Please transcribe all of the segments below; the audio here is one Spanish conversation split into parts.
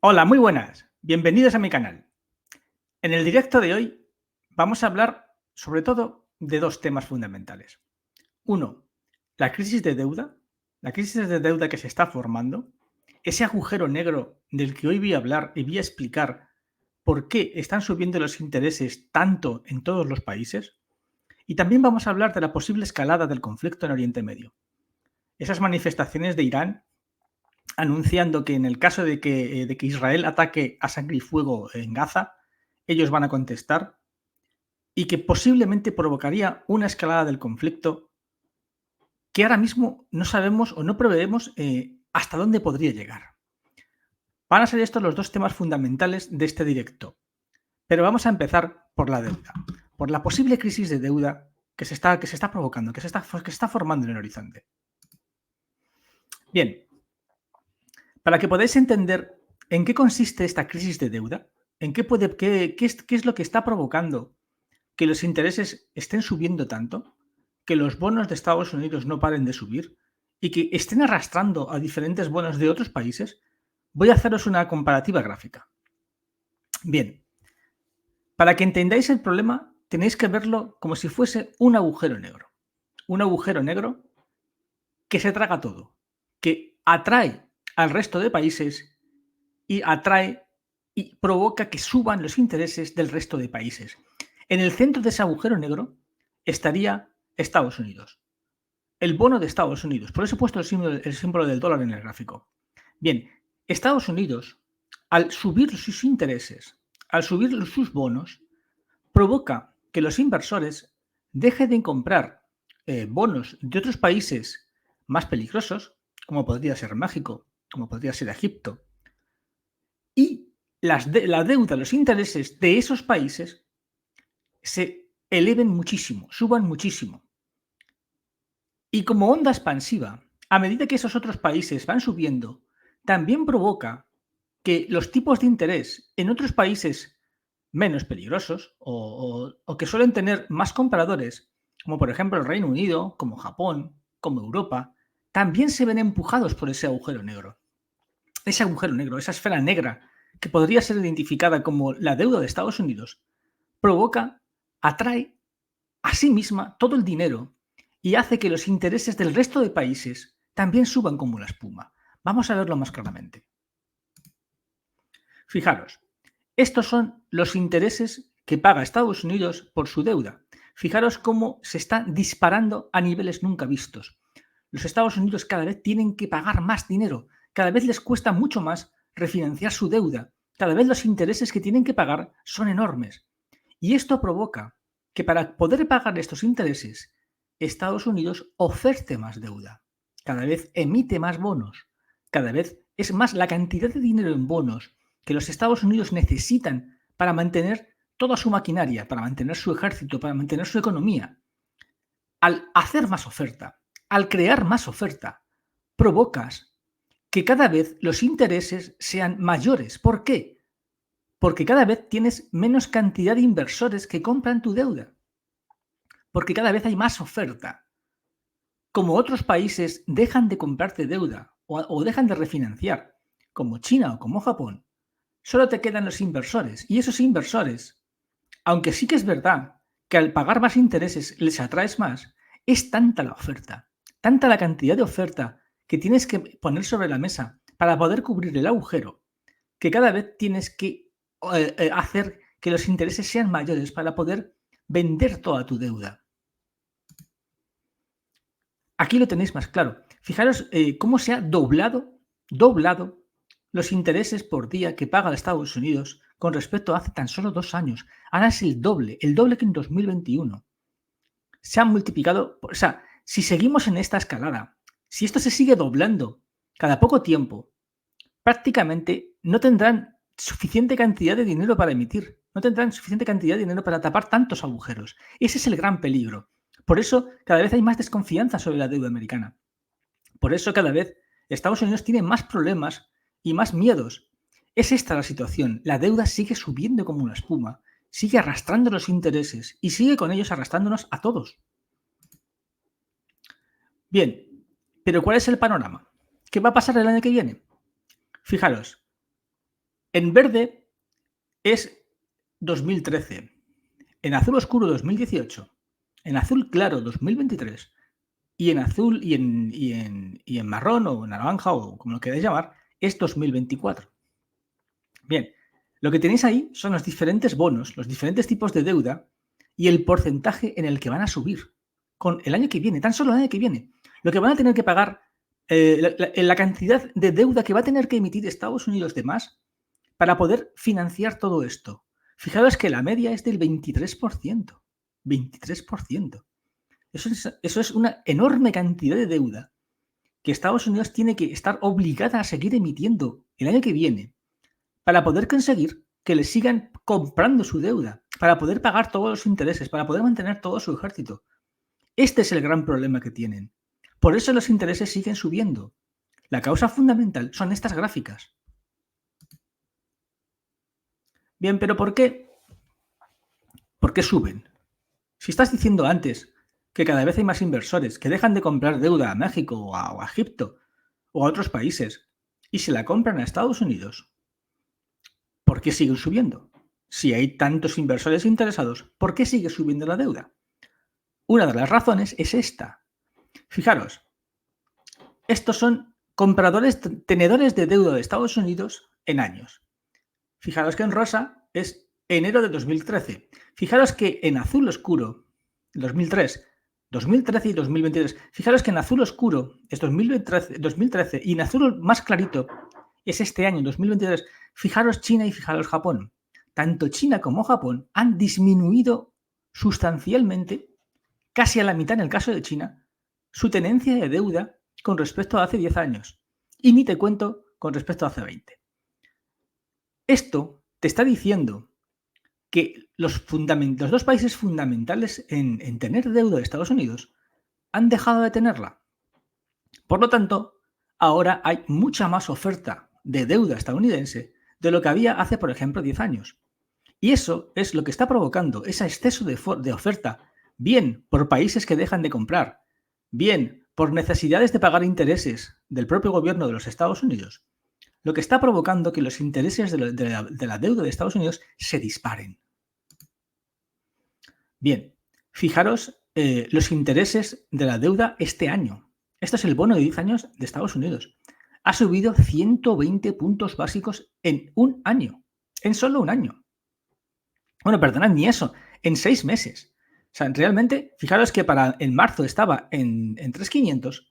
Hola, muy buenas. Bienvenidos a mi canal. En el directo de hoy vamos a hablar sobre todo de dos temas fundamentales. Uno, la crisis de deuda, la crisis de deuda que se está formando, ese agujero negro del que hoy voy a hablar y voy a explicar por qué están subiendo los intereses tanto en todos los países. Y también vamos a hablar de la posible escalada del conflicto en Oriente Medio. Esas manifestaciones de Irán anunciando que en el caso de que Israel ataque a sangre y fuego en Gaza, ellos van a contestar y que posiblemente provocaría una escalada del conflicto que ahora mismo no sabemos o no preveemos hasta dónde podría llegar. Van a ser estos los dos temas fundamentales de este directo, pero vamos a empezar por la deuda, por la posible crisis de deuda que se está provocando, que se está formando en el horizonte. Bien, para que podáis entender en qué consiste esta crisis de deuda, qué es lo que está provocando que los intereses estén subiendo tanto, que los bonos de Estados Unidos no paren de subir y que estén arrastrando a diferentes bonos de otros países, voy a haceros una comparativa gráfica. Bien, para que entendáis el problema, tenéis que verlo como si fuese un agujero negro. Un agujero negro que se traga todo, que atrae al resto de países y atrae y provoca que suban los intereses del resto de países. En el centro de ese agujero negro estaría Estados Unidos, el bono de Estados Unidos. Por eso he puesto el símbolo del dólar en el gráfico. Bien, Estados Unidos, al subir sus intereses, al subir sus bonos, provoca que los inversores dejen de comprar bonos de otros países más peligrosos, como podría ser México, como podría ser Egipto, y la deuda, los intereses de esos países se eleven muchísimo, suban muchísimo. Y como onda expansiva, a medida que esos otros países van subiendo, también provoca que los tipos de interés en otros países menos peligrosos o que suelen tener más compradores, como por ejemplo el Reino Unido, como Japón, como Europa, también se ven empujados por ese agujero negro. Ese agujero negro, esa esfera negra que podría ser identificada como la deuda de Estados Unidos, provoca, atrae a sí misma todo el dinero y hace que los intereses del resto de países también suban como la espuma. Vamos a verlo más claramente. Fijaros, estos son los intereses que paga Estados Unidos por su deuda. Fijaros cómo se está disparando a niveles nunca vistos. Los Estados Unidos cada vez tienen que pagar más dinero, cada vez les cuesta mucho más refinanciar su deuda, cada vez los intereses que tienen que pagar son enormes. Y esto provoca que para poder pagar estos intereses, Estados Unidos oferte más deuda, cada vez emite más bonos, cada vez es más la cantidad de dinero en bonos que los Estados Unidos necesitan para mantener toda su maquinaria, para mantener su ejército, para mantener su economía. Al hacer más oferta, al crear más oferta, provocas que cada vez los intereses sean mayores. ¿Por qué? Porque cada vez tienes menos cantidad de inversores que compran tu deuda. Porque cada vez hay más oferta. Como otros países dejan de comprarte deuda o dejan de refinanciar, como China o como Japón, solo te quedan los inversores. Y esos inversores, aunque sí que es verdad que al pagar más intereses les atraes más, es tanta la oferta, tanta la cantidad de oferta que tienes que poner sobre la mesa para poder cubrir el agujero, que cada vez tienes que hacer que los intereses sean mayores para poder vender toda tu deuda. Aquí lo tenéis más claro. Fijaros cómo se ha doblado los intereses por día que paga Estados Unidos con respecto a hace tan solo 2 años. Ahora es el doble que en 2021. Se ha multiplicado, o sea, si seguimos en esta escalada, si esto se sigue doblando cada poco tiempo, prácticamente no tendrán suficiente cantidad de dinero para emitir, no tendrán suficiente cantidad de dinero para tapar tantos agujeros. Ese es el gran peligro. Por eso cada vez hay más desconfianza sobre la deuda americana. Por eso cada vez Estados Unidos tiene más problemas y más miedos. Es esta la situación. La deuda sigue subiendo como una espuma, sigue arrastrando los intereses y sigue con ellos arrastrándonos a todos. Bien, pero ¿cuál es el panorama? ¿Qué va a pasar el año que viene? Fijaros, En verde es 2013, en azul oscuro 2018, en azul claro 2023 y en azul y en marrón o naranja o como lo queráis llamar es 2024. Bien, lo que tenéis ahí son los diferentes bonos, los diferentes tipos de deuda y el porcentaje en el que van a subir con el año que viene, tan solo el año que viene. Lo que van a tener que pagar, la cantidad de deuda que va a tener que emitir Estados Unidos de más para poder financiar todo esto. Fijaros que la media es del 23%. 23%. Eso es una enorme cantidad de deuda que Estados Unidos tiene que estar obligada a seguir emitiendo el año que viene para poder conseguir que le sigan comprando su deuda, para poder pagar todos los intereses, para poder mantener todo su ejército. Este es el gran problema que tienen. Por eso los intereses siguen subiendo. La causa fundamental son estas gráficas. Bien, pero ¿por qué? ¿Por qué suben? Si estás diciendo antes que cada vez hay más inversores que dejan de comprar deuda a México o a Egipto o a otros países y se la compran a Estados Unidos, ¿por qué siguen subiendo? Si hay tantos inversores interesados, ¿por qué sigue subiendo la deuda? Una de las razones es esta. Fijaros, estos son compradores, tenedores de deuda de Estados Unidos en años. Fijaros que en rosa es enero de 2013. Fijaros que en azul oscuro, 2003, 2013 y 2023. Fijaros que en azul oscuro es 2013 y en azul más clarito es este año, 2023. Fijaros China y fijaros Japón. Tanto China como Japón han disminuido sustancialmente, casi a la mitad en el caso de China, su tenencia de deuda con respecto a hace 10 años. Y ni te cuento con respecto a hace 20. Esto te está diciendo que los dos países fundamentales en tener deuda de Estados Unidos han dejado de tenerla. Por lo tanto, ahora hay mucha más oferta de deuda estadounidense de lo que había hace, por ejemplo, 10 años. Y eso es lo que está provocando ese exceso de oferta, bien por países que dejan de comprar, bien por necesidades de pagar intereses del propio gobierno de los Estados Unidos, lo que está provocando que los intereses de la deuda de Estados Unidos se disparen. Bien, fijaros los intereses de la deuda este año. Este es el bono de 10 años de Estados Unidos. Ha subido 120 puntos básicos en un año, en solo un año. Bueno, perdonad, ni eso, en 6 meses. O sea, realmente, fijaros que en marzo estaba en 3.500,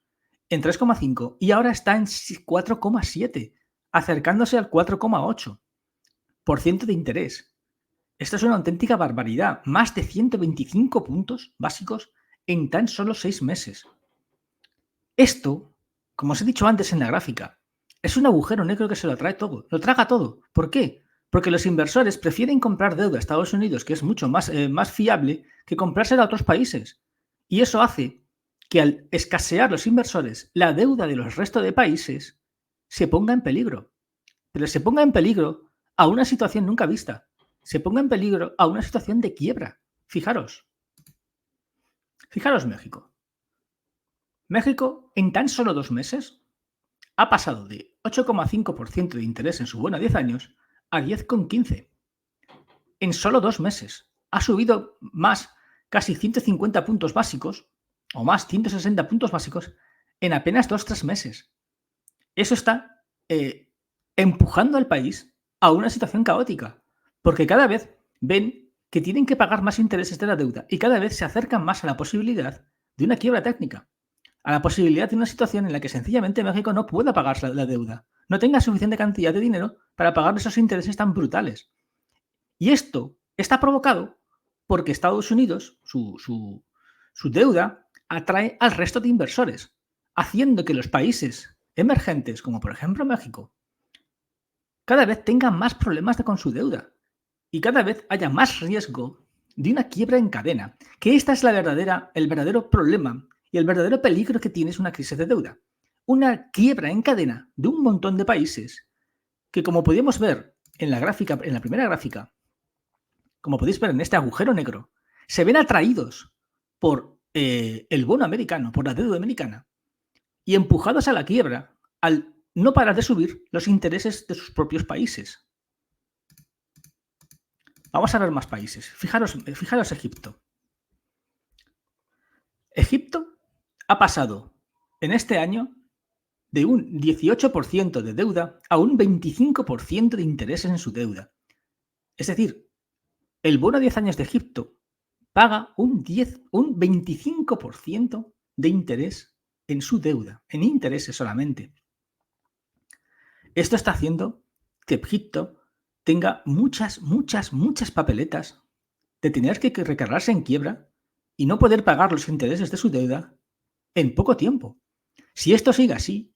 en 3,5 y ahora está en 4,7, acercándose al 4,8% de interés. Esto es una auténtica barbaridad. Más de 125 puntos básicos en tan solo 6 meses. Esto, como os he dicho antes en la gráfica, es un agujero negro que se lo trae todo, lo traga todo. ¿Por qué? Porque los inversores prefieren comprar deuda a Estados Unidos, que es mucho más fiable, que comprársela a otros países. Y eso hace que al escasear los inversores, la deuda de los restos de países se ponga en peligro. Pero se ponga en peligro a una situación nunca vista. Se ponga en peligro a una situación de quiebra. Fijaros. Fijaros México. México, en tan solo 2 meses, ha pasado de 8,5% de interés en su bono a 10 años a 10,15%. En solo 2 meses. Ha subido más, casi 150 puntos básicos, o más, 160 puntos básicos, en apenas 2-3 meses. Eso está empujando al país a una situación caótica, porque cada vez ven que tienen que pagar más intereses de la deuda y cada vez se acercan más a la posibilidad de una quiebra técnica, a la posibilidad de una situación en la que sencillamente México no pueda pagar la deuda, no tenga suficiente cantidad de dinero para pagar esos intereses tan brutales. Y esto está provocado porque Estados Unidos, su deuda, atrae al resto de inversores, haciendo que los países emergentes, como por ejemplo México, cada vez tengan más problemas con su deuda y cada vez haya más riesgo de una quiebra en cadena, que esta es el verdadero problema y el verdadero peligro que tiene es una crisis de deuda. Una quiebra en cadena de un montón de países que, como podemos ver en la gráfica, en la primera gráfica, como podéis ver en este agujero negro, se ven atraídos por el bono americano, por la deuda americana, y empujados a la quiebra al no parar de subir los intereses de sus propios países. Vamos a ver más países. Fijaros Egipto. Egipto ha pasado en este año de un 18% de deuda a un 25% de intereses en su deuda. Es decir, el bono a 10 años de Egipto paga un 25% de interés en su deuda, en intereses solamente. Esto está haciendo que Egipto tenga muchas papeletas de tener que recargarse en quiebra y no poder pagar los intereses de su deuda en poco tiempo. Si esto sigue así,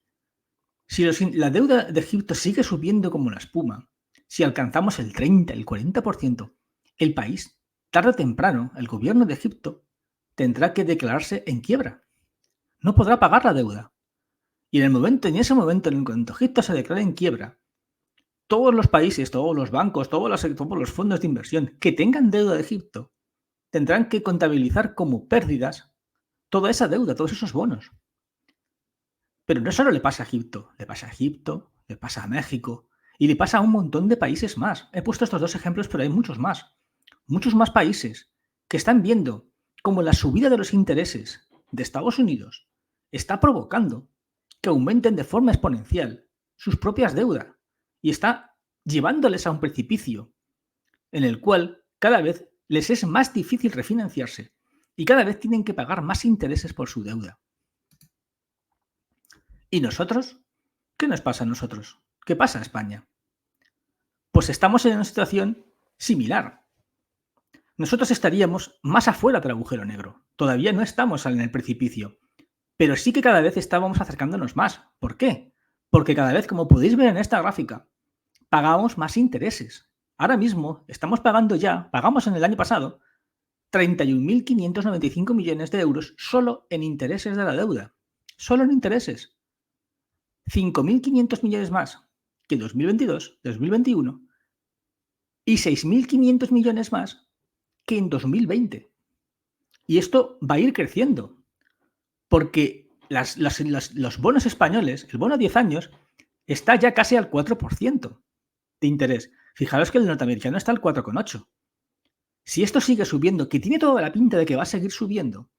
si la deuda de Egipto sigue subiendo como la espuma, si alcanzamos el 30, el 40%, el país, tarde o temprano, el gobierno de Egipto tendrá que declararse en quiebra. No podrá pagar la deuda. Y en ese momento, en cuanto Egipto se declare en quiebra, todos los países, todos los bancos, todos los fondos de inversión que tengan deuda de Egipto tendrán que contabilizar como pérdidas toda esa deuda, todos esos bonos. Pero no solo le pasa a Egipto, le pasa a Egipto, le pasa a México y le pasa a un montón de países más. He puesto estos dos ejemplos, pero hay muchos más países que están viendo cómo la subida de los intereses de Estados Unidos está provocando que aumenten de forma exponencial sus propias deudas y está llevándoles a un precipicio en el cual cada vez les es más difícil refinanciarse y cada vez tienen que pagar más intereses por su deuda. ¿Y nosotros? ¿Qué nos pasa a nosotros? ¿Qué pasa a España? Pues estamos en una situación similar. Nosotros estaríamos más afuera del agujero negro. Todavía no estamos en el precipicio, pero sí que cada vez estábamos acercándonos más. ¿Por qué? Porque cada vez, como podéis ver en esta gráfica, pagamos más intereses. Ahora mismo pagamos en el año pasado 31.595 millones de euros solo en intereses de la deuda. Solo en intereses. 5.500 millones más que en 2022, 2021 y 6.500 millones más que en 2020. Y esto va a ir creciendo porque los bonos españoles, el bono a 10 años, está ya casi al 4% de interés. Fijaros que el norteamericano está al 4,8%. Si esto sigue subiendo, que tiene toda la pinta de que va a seguir subiendo,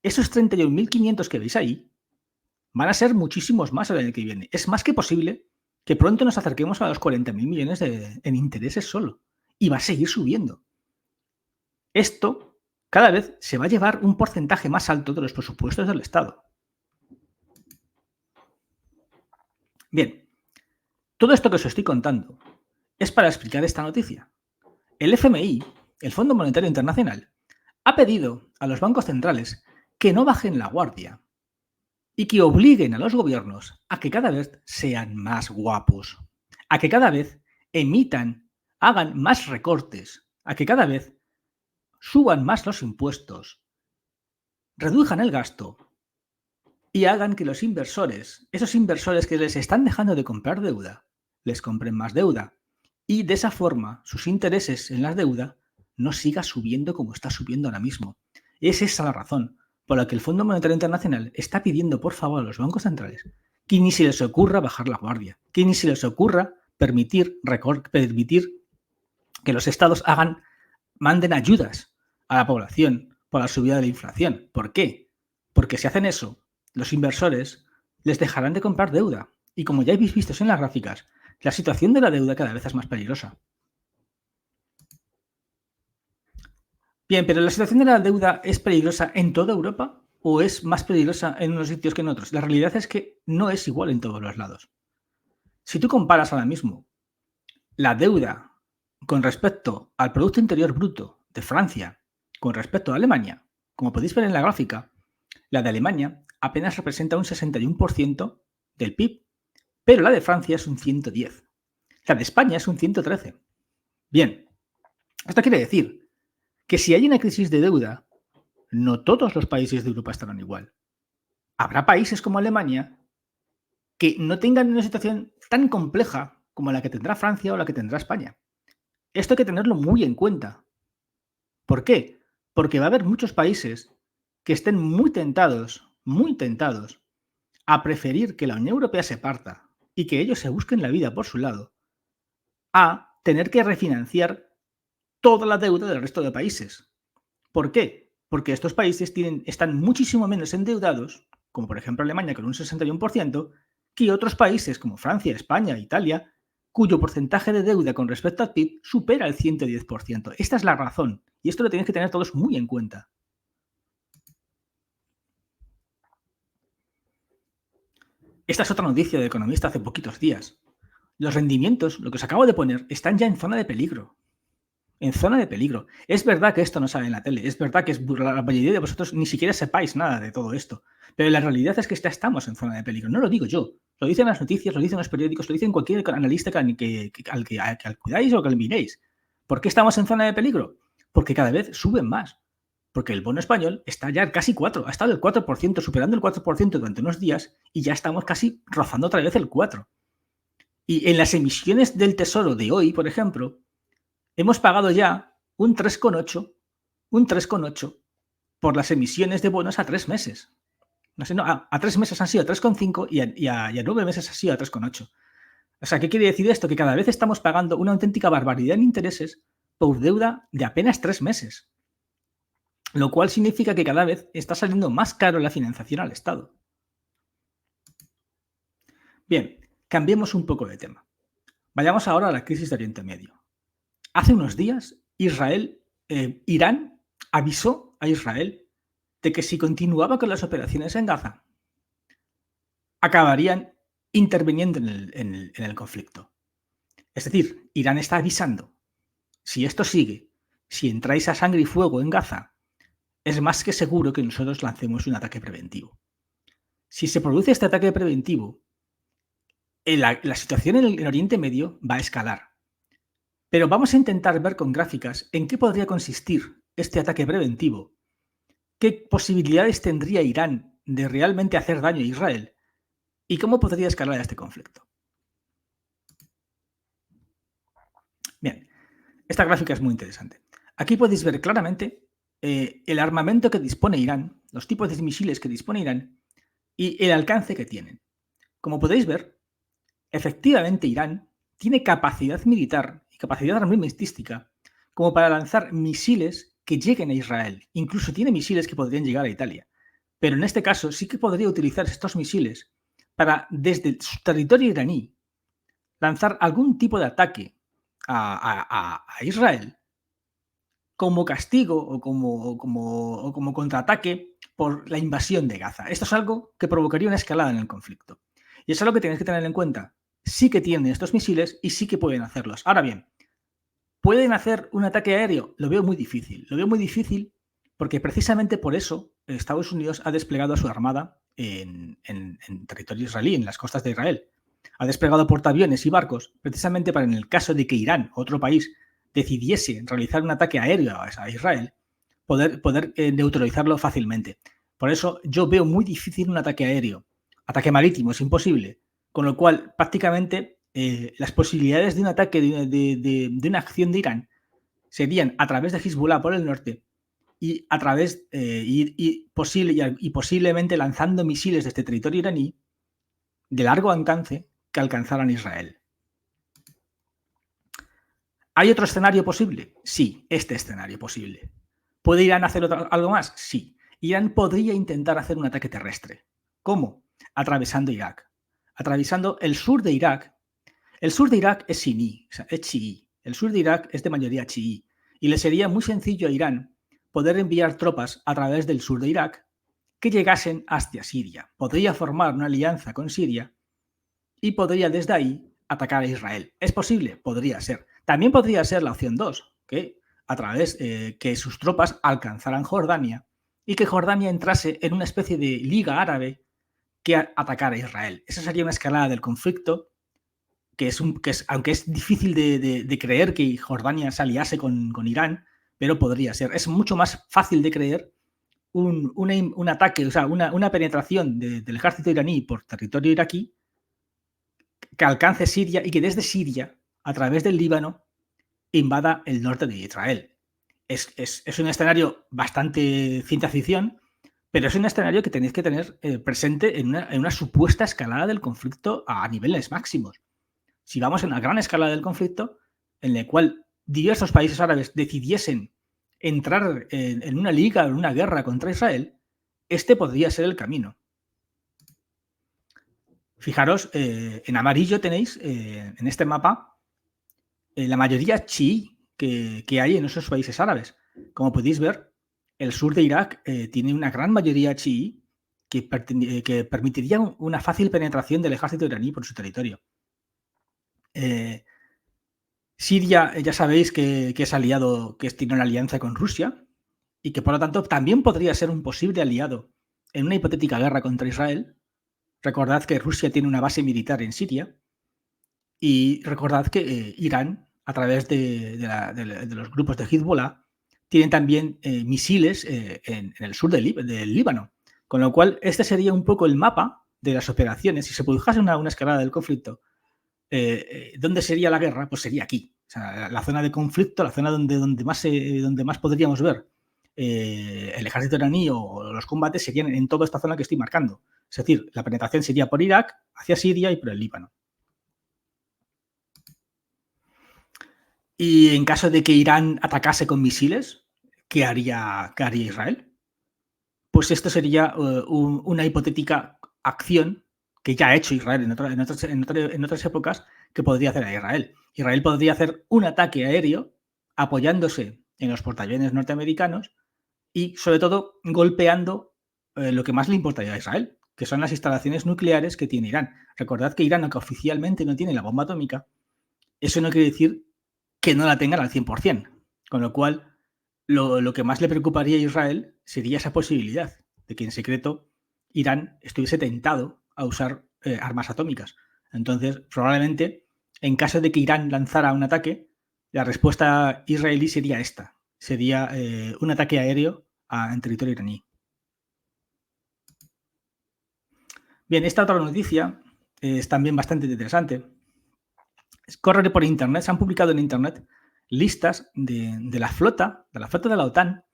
esos 31.500 que veis ahí van a ser muchísimos más el año que viene. Es más que posible que pronto nos acerquemos a los 40.000 millones en intereses solo. Y va a seguir subiendo. Esto cada vez se va a llevar un porcentaje más alto de los presupuestos del Estado. Bien, todo esto que os estoy contando es para explicar esta noticia. El FMI, el Fondo Monetario Internacional, ha pedido a los bancos centrales que no bajen la guardia y que obliguen a los gobiernos a que cada vez sean más guapos, a que cada vez hagan más recortes, a que cada vez suban más los impuestos, reduzcan el gasto y hagan que los inversores, esos inversores que les están dejando de comprar deuda, les compren más deuda y de esa forma sus intereses en la deuda no siga subiendo como está subiendo ahora mismo. Es esa la razón por la que el Fondo Monetario Internacional está pidiendo por favor a los bancos centrales que ni se les ocurra bajar la guardia, que ni se les ocurra permitir que los estados manden ayudas a la población por la subida de la inflación. ¿Por qué? Porque si hacen eso, los inversores les dejarán de comprar deuda. Y como ya habéis visto en las gráficas, la situación de la deuda cada vez es más peligrosa. Bien, pero ¿la situación de la deuda es peligrosa en toda Europa o es más peligrosa en unos sitios que en otros? La realidad es que no es igual en todos los lados. Si tú comparas ahora mismo la deuda con respecto al Producto Interior Bruto de Francia con respecto a Alemania, como podéis ver en la gráfica, la de Alemania apenas representa un 61% del PIB, pero la de Francia es un 110%. La de España es un 113%. Bien, esto quiere decir que si hay una crisis de deuda, no todos los países de Europa estarán igual. Habrá países como Alemania que no tengan una situación tan compleja como la que tendrá Francia o la que tendrá España. Esto hay que tenerlo muy en cuenta. ¿Por qué? Porque va a haber muchos países que estén muy tentados a preferir que la Unión Europea se parta y que ellos se busquen la vida por su lado, a tener que refinanciar toda la deuda del resto de países. ¿Por qué? Porque estos países están muchísimo menos endeudados, como por ejemplo Alemania con un 61%, que otros países como Francia, España, Italia, cuyo porcentaje de deuda con respecto al PIB supera el 110%. Esta es la razón, y esto lo tenéis que tener todos muy en cuenta. Esta es otra noticia de Economista hace poquitos días. Los rendimientos, lo que os acabo de poner, están ya en zona de peligro. En zona de peligro. Es verdad que esto no sale en la tele, es verdad que la mayoría de vosotros ni siquiera sepáis nada de todo esto, pero la realidad es que ya estamos en zona de peligro. No lo digo yo, lo dicen las noticias, lo dicen los periódicos, lo dicen cualquier analista al que cuidáis o que al miréis. ¿Por qué estamos en zona de peligro? Porque cada vez suben más. Porque el bono español está ya casi 4, ha estado el 4%, superando el 4% durante unos días y ya estamos casi rozando otra vez el 4%. Y en las emisiones del Tesoro de hoy, por ejemplo, hemos pagado ya un 3,8 por las emisiones de bonos a 3 meses. No sé, no, a 3 meses han sido a 3,5 y a 9 meses ha sido a 3,8. O sea, ¿qué quiere decir esto? Que cada vez estamos pagando una auténtica barbaridad en intereses por deuda de apenas 3 meses. Lo cual significa que cada vez está saliendo más caro la financiación al Estado. Bien, cambiemos un poco de tema. Vayamos ahora a la crisis de Oriente Medio. Hace unos días, Irán avisó a Israel de que si continuaba con las operaciones en Gaza, acabarían interviniendo en el conflicto. Es decir, Irán está avisando, si esto sigue, si entráis a sangre y fuego en Gaza, es más que seguro que nosotros lancemos un ataque preventivo. Si se produce este ataque preventivo, la situación en Oriente Medio va a escalar. Pero vamos a intentar ver con gráficas en qué podría consistir este ataque preventivo, qué posibilidades tendría Irán de realmente hacer daño a Israel y cómo podría escalar este conflicto. Bien, esta gráfica es muy interesante. Aquí podéis ver claramente el armamento que dispone Irán, los tipos de misiles que dispone Irán y el alcance que tienen. Como podéis ver, efectivamente Irán tiene capacidad militar y capacidad armamentística como para lanzar misiles que lleguen a Israel. Incluso tiene misiles que podrían llegar a Italia. Pero en este caso sí que podría utilizar estos misiles para, desde su territorio iraní, lanzar algún tipo de ataque a Israel como castigo o como contraataque por la invasión de Gaza. Esto es algo que provocaría una escalada en el conflicto. Y eso es algo que tenéis que tener en cuenta. Sí que tienen estos misiles y sí que pueden hacerlos. Ahora bien, ¿pueden hacer un ataque aéreo? Lo veo muy difícil. Lo veo muy difícil porque precisamente por eso Estados Unidos ha desplegado a su armada en territorio israelí, en las costas de Israel. Ha desplegado portaaviones y barcos precisamente para, en el caso de que Irán, otro país, decidiese realizar un ataque aéreo a Israel, poder neutralizarlo fácilmente. Por eso yo veo muy difícil un ataque aéreo. Ataque marítimo es imposible, con lo cual prácticamente las posibilidades de un ataque, de una acción de Irán, serían a través de Hezbollah por el norte y a través y posiblemente lanzando misiles desde territorio iraní de largo alcance que alcanzaran Israel. ¿Hay otro escenario posible? Sí, este escenario posible. ¿Puede Irán hacer algo más? Sí. Irán podría intentar hacer un ataque terrestre. ¿Cómo? Atravesando Irak. Atravesando el sur de Irak. El sur de Irak es suní, o sea, es chií. El sur de Irak es de mayoría chií. Y le sería muy sencillo a Irán poder enviar tropas a través del sur de Irak que llegasen hasta Siria. Podría formar una alianza con Siria y podría desde ahí atacar a Israel. ¿Es posible? Podría ser. También podría ser la opción 2, que a través que sus tropas alcanzaran Jordania y que Jordania entrase en una especie de liga árabe que atacara a Israel. Esa sería una escalada del conflicto que aunque es difícil de creer que Jordania se aliase con Irán, pero podría ser. Es mucho más fácil de creer un ataque, o sea, una penetración del ejército iraní por territorio iraquí que alcance Siria y que desde Siria, a través del Líbano, invada el norte de Israel. Es un escenario bastante ciencia ficción, pero es un escenario que tenéis que tener presente en una supuesta escalada del conflicto a niveles máximos. Si vamos a una gran escalada del conflicto, en la cual diversos países árabes decidiesen entrar en una liga o en una guerra contra Israel, este podría ser el camino. Fijaros, en amarillo tenéis en este mapa la mayoría chií que hay en esos países árabes. Como podéis ver, el sur de Irak tiene una gran mayoría chií que permitiría una fácil penetración del ejército iraní por su territorio. Siria, ya sabéis que es aliado, que tiene una alianza con Rusia y que por lo tanto también podría ser un posible aliado en una hipotética guerra contra Israel. Recordad que Rusia tiene una base militar en Siria y recordad que Irán, a través de los grupos de Hezbollah, tienen también misiles en el sur del Líbano. Con lo cual, este sería un poco el mapa de las operaciones. Si se produjese una escalada del conflicto, ¿dónde sería la guerra? Pues sería aquí. O sea, la zona de conflicto, la zona donde más podríamos ver el ejército iraní o los combates serían en toda esta zona que estoy marcando. Es decir, la penetración sería por Irak, hacia Siria y por el Líbano. Y en caso de que Irán atacase con misiles, ¿qué haría Israel? Pues esto sería una hipotética acción que ya ha hecho Israel en otras épocas que podría hacer a Israel. Israel podría hacer un ataque aéreo apoyándose en los portaaviones norteamericanos y, sobre todo, golpeando lo que más le importaría a Israel, que son las instalaciones nucleares que tiene Irán. Recordad que Irán, aunque oficialmente no tiene la bomba atómica, eso no quiere decir que no la tengan al 100%. Con lo cual, lo que más le preocuparía a Israel sería esa posibilidad de que en secreto Irán estuviese tentado a usar armas atómicas. Entonces, probablemente, en caso de que Irán lanzara un ataque, la respuesta israelí sería esta. Sería un ataque aéreo en territorio iraní. Bien, esta otra noticia es también bastante interesante. Corre por internet, se han publicado en internet listas de la flota de la OTAN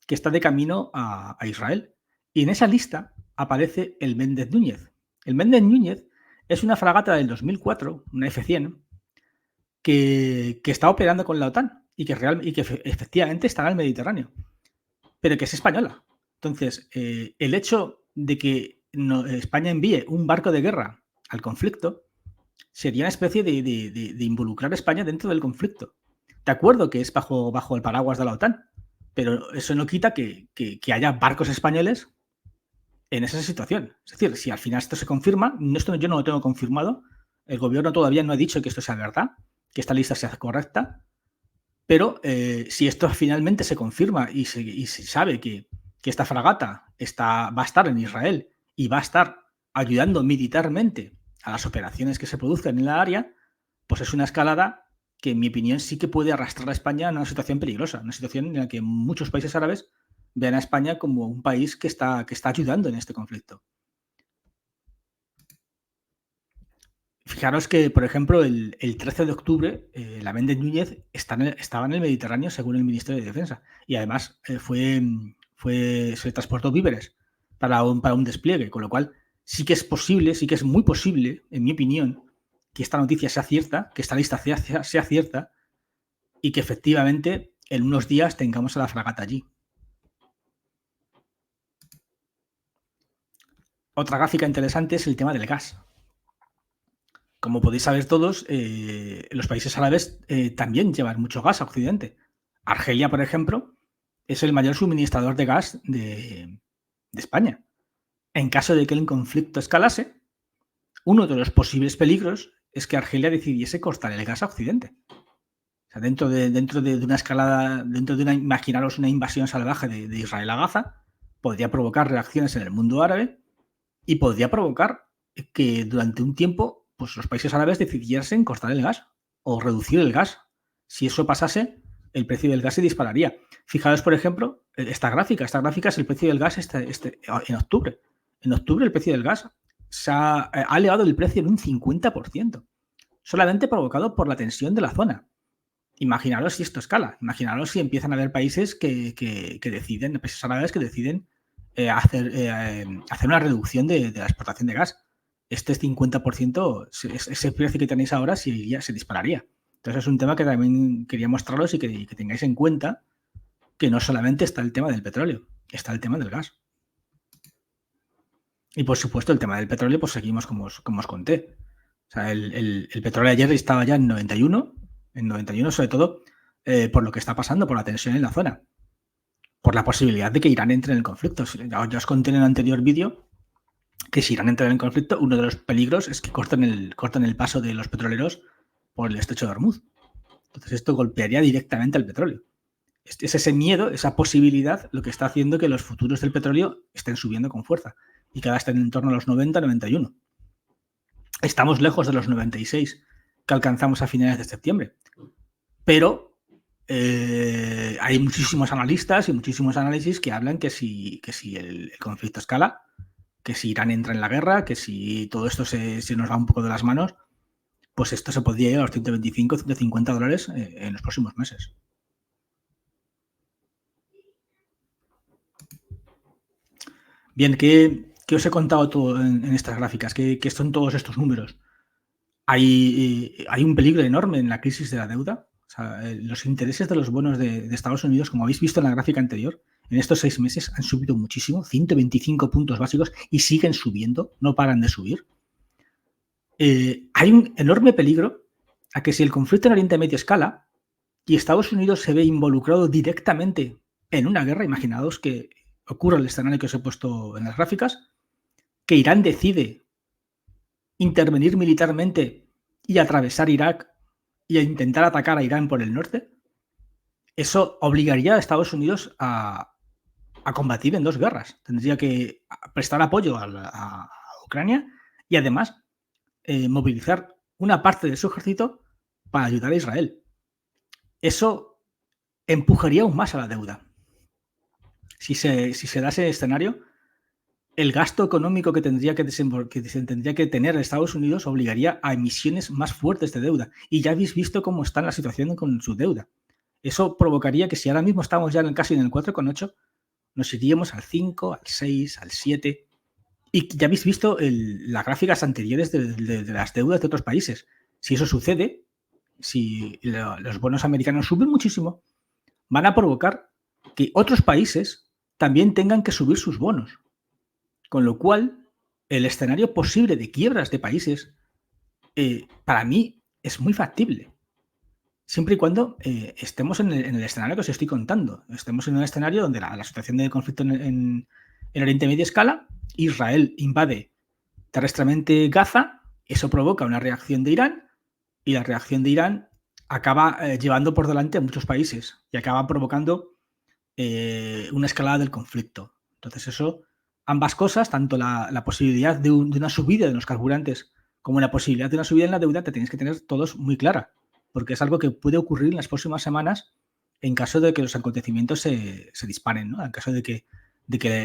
que está de camino a Israel. Y en esa lista aparece el Méndez Núñez. El Méndez Núñez es una fragata del 2004, una F-100, que está operando con la OTAN y que efectivamente está en el Mediterráneo, pero que es española. Entonces, el hecho de que España envíe un barco de guerra al conflicto sería una especie de involucrar a España dentro del conflicto. De acuerdo que es bajo el paraguas de la OTAN, pero eso no quita que haya barcos españoles en esa situación. Es decir, si al final esto se confirma, esto yo no lo tengo confirmado, el gobierno todavía no ha dicho que esto sea verdad, que esta lista sea correcta, pero si esto finalmente se confirma y se sabe que esta fragata va a estar en Israel y va a estar ayudando militarmente a las operaciones que se produzcan en la área, pues es una escalada que en mi opinión sí que puede arrastrar a España a una situación peligrosa, una situación en la que muchos países árabes vean a España como un país que está ayudando en este conflicto. Fijaros que, por ejemplo, el 13 de octubre, la Méndez Núñez estaba en el Mediterráneo, según el Ministerio de Defensa, y además se transportó víveres para un despliegue, con lo cual sí que es posible, sí que es muy posible, en mi opinión, que esta noticia sea cierta, que esta lista sea cierta y que efectivamente en unos días tengamos a la fragata allí. Otra gráfica interesante es el tema del gas. Como podéis saber todos, los países árabes también llevan mucho gas a Occidente. Argelia, por ejemplo, es el mayor suministrador de gas de España. En caso de que el conflicto escalase, uno de los posibles peligros es que Argelia decidiese cortar el gas a Occidente. O sea, dentro de una escalada, imaginaros una invasión salvaje de Israel a Gaza, podría provocar reacciones en el mundo árabe y podría provocar que durante un tiempo pues los países árabes decidiesen cortar el gas o reducir el gas. Si eso pasase, el precio del gas se dispararía. Fijaos, por ejemplo, esta gráfica es el precio del gas en octubre. En octubre el precio del gas ha elevado el precio en un 50%, solamente provocado por la tensión de la zona. Imaginaros si esto escala, imaginaros si empiezan a haber países que deciden, países árabes que deciden hacer una reducción de la exportación de gas. Este 50%, ese precio que tenéis ahora, se dispararía. Entonces es un tema que también quería mostraros y que tengáis en cuenta que no solamente está el tema del petróleo, está el tema del gas. Y por supuesto el tema del petróleo, pues seguimos como os conté. O sea, el petróleo ayer estaba ya en 91 sobre todo por lo que está pasando, por la tensión en la zona, por la posibilidad de que Irán entre en el conflicto. Ya os conté en el anterior vídeo que si Irán entra en el conflicto, uno de los peligros es que corten el paso de los petroleros por el estrecho de Hormuz. Entonces esto golpearía directamente al petróleo. Es ese miedo, esa posibilidad, lo que está haciendo que los futuros del petróleo estén subiendo con fuerza y que ahora estén en torno a los 90, 91. Estamos lejos de los 96 que alcanzamos a finales de septiembre. Pero hay muchísimos analistas y muchísimos análisis que hablan que si el conflicto escala, que si Irán entra en la guerra, que si todo esto se nos va un poco de las manos, pues esto se podría ir a los 125, 150 dólares en los próximos meses. Bien, ¿qué os he contado todo en estas gráficas? ¿Qué son todos estos números? Hay un peligro enorme en la crisis de la deuda. O sea, los intereses de los bonos de Estados Unidos, como habéis visto en la gráfica anterior, en estos 6 meses han subido muchísimo, 125 puntos básicos, y siguen subiendo, no paran de subir. Hay un enorme peligro a que si el conflicto en Oriente Medio escala y Estados Unidos se ve involucrado directamente en una guerra, imaginaos que ocurre el escenario que os he puesto en las gráficas, que Irán decide intervenir militarmente y atravesar Irak y a intentar atacar a Irán por el norte, eso obligaría a Estados Unidos a combatir en 2 guerras. Tendría que prestar apoyo a Ucrania y además movilizar una parte de su ejército para ayudar a Israel. Eso empujaría aún más a la deuda. Si se da ese escenario, el gasto económico que tendría que tener Estados Unidos obligaría a emisiones más fuertes de deuda. Y ya habéis visto cómo está la situación con su deuda. Eso provocaría que si ahora mismo estamos ya casi en el 4,8, nos iríamos al 5, al 6, al 7. Y ya habéis visto las gráficas anteriores de las deudas de otros países. Si eso sucede, si los bonos americanos suben muchísimo, van a provocar que otros países también tengan que subir sus bonos. Con lo cual, el escenario posible de quiebras de países, para mí, es muy factible. Siempre y cuando estemos en el escenario que os estoy contando. Estemos en un escenario donde la situación de conflicto en Oriente Medio escala, Israel invade terrestremente Gaza, eso provoca una reacción de Irán y la reacción de Irán acaba llevando por delante a muchos países y acaba provocando una escalada del conflicto. Entonces eso, ambas cosas, tanto la posibilidad de una subida de los carburantes como la posibilidad de una subida en la deuda, te tenéis que tener todos muy clara, porque es algo que puede ocurrir en las próximas semanas en caso de que los acontecimientos se disparen, ¿no? En caso de que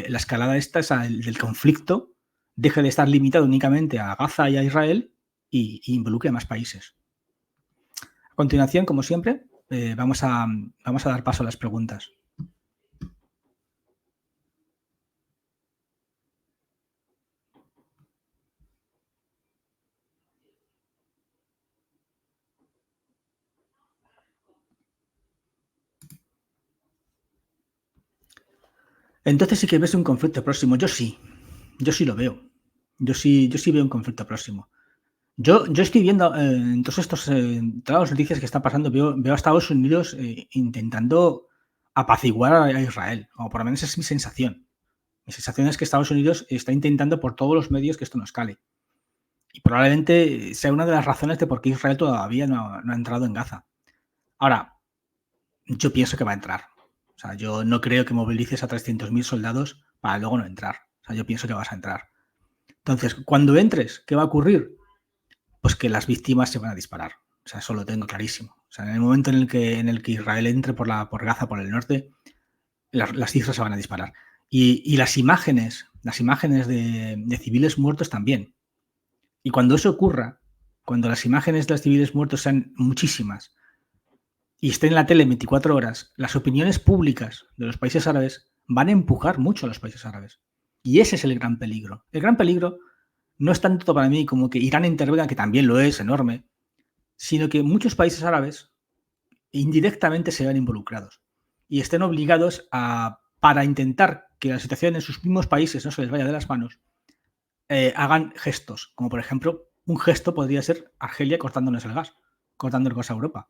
la escalada del conflicto deje de estar limitado únicamente a Gaza y a Israel y involucre a más países. A continuación, como siempre, vamos a dar paso a las preguntas. Entonces sí que ves un conflicto próximo. Yo sí lo veo. Yo sí veo un conflicto próximo. Yo estoy viendo en todas las noticias que están pasando, veo a Estados Unidos intentando apaciguar a Israel, o por lo menos es mi sensación. Mi sensación es que Estados Unidos está intentando por todos los medios que esto no escale. Y probablemente sea una de las razones de por qué Israel todavía no ha entrado en Gaza. Ahora, yo pienso que va a entrar. O sea, yo no creo que movilices a 300.000 soldados para luego no entrar. O sea, yo pienso que vas a entrar. Entonces, cuando entres, ¿qué va a ocurrir? Pues que las víctimas se van a disparar. O sea, eso lo tengo clarísimo. O sea, en el momento en el que Israel entre por Gaza, por el norte, las cifras se van a disparar. Y las imágenes de civiles muertos también. Y cuando eso ocurra, cuando las imágenes de los civiles muertos sean muchísimas y estén en la tele 24 horas, las opiniones públicas de los países árabes van a empujar mucho a los países árabes. Y ese es el gran peligro. El gran peligro no es tanto para mí como que Irán intervenga, que también lo es, enorme, sino que muchos países árabes indirectamente se vean involucrados y estén obligados a, para intentar que la situación en sus mismos países no se les vaya de las manos, hagan gestos, como por ejemplo, un gesto podría ser Argelia cortándonos el gas, cortando el gas a Europa.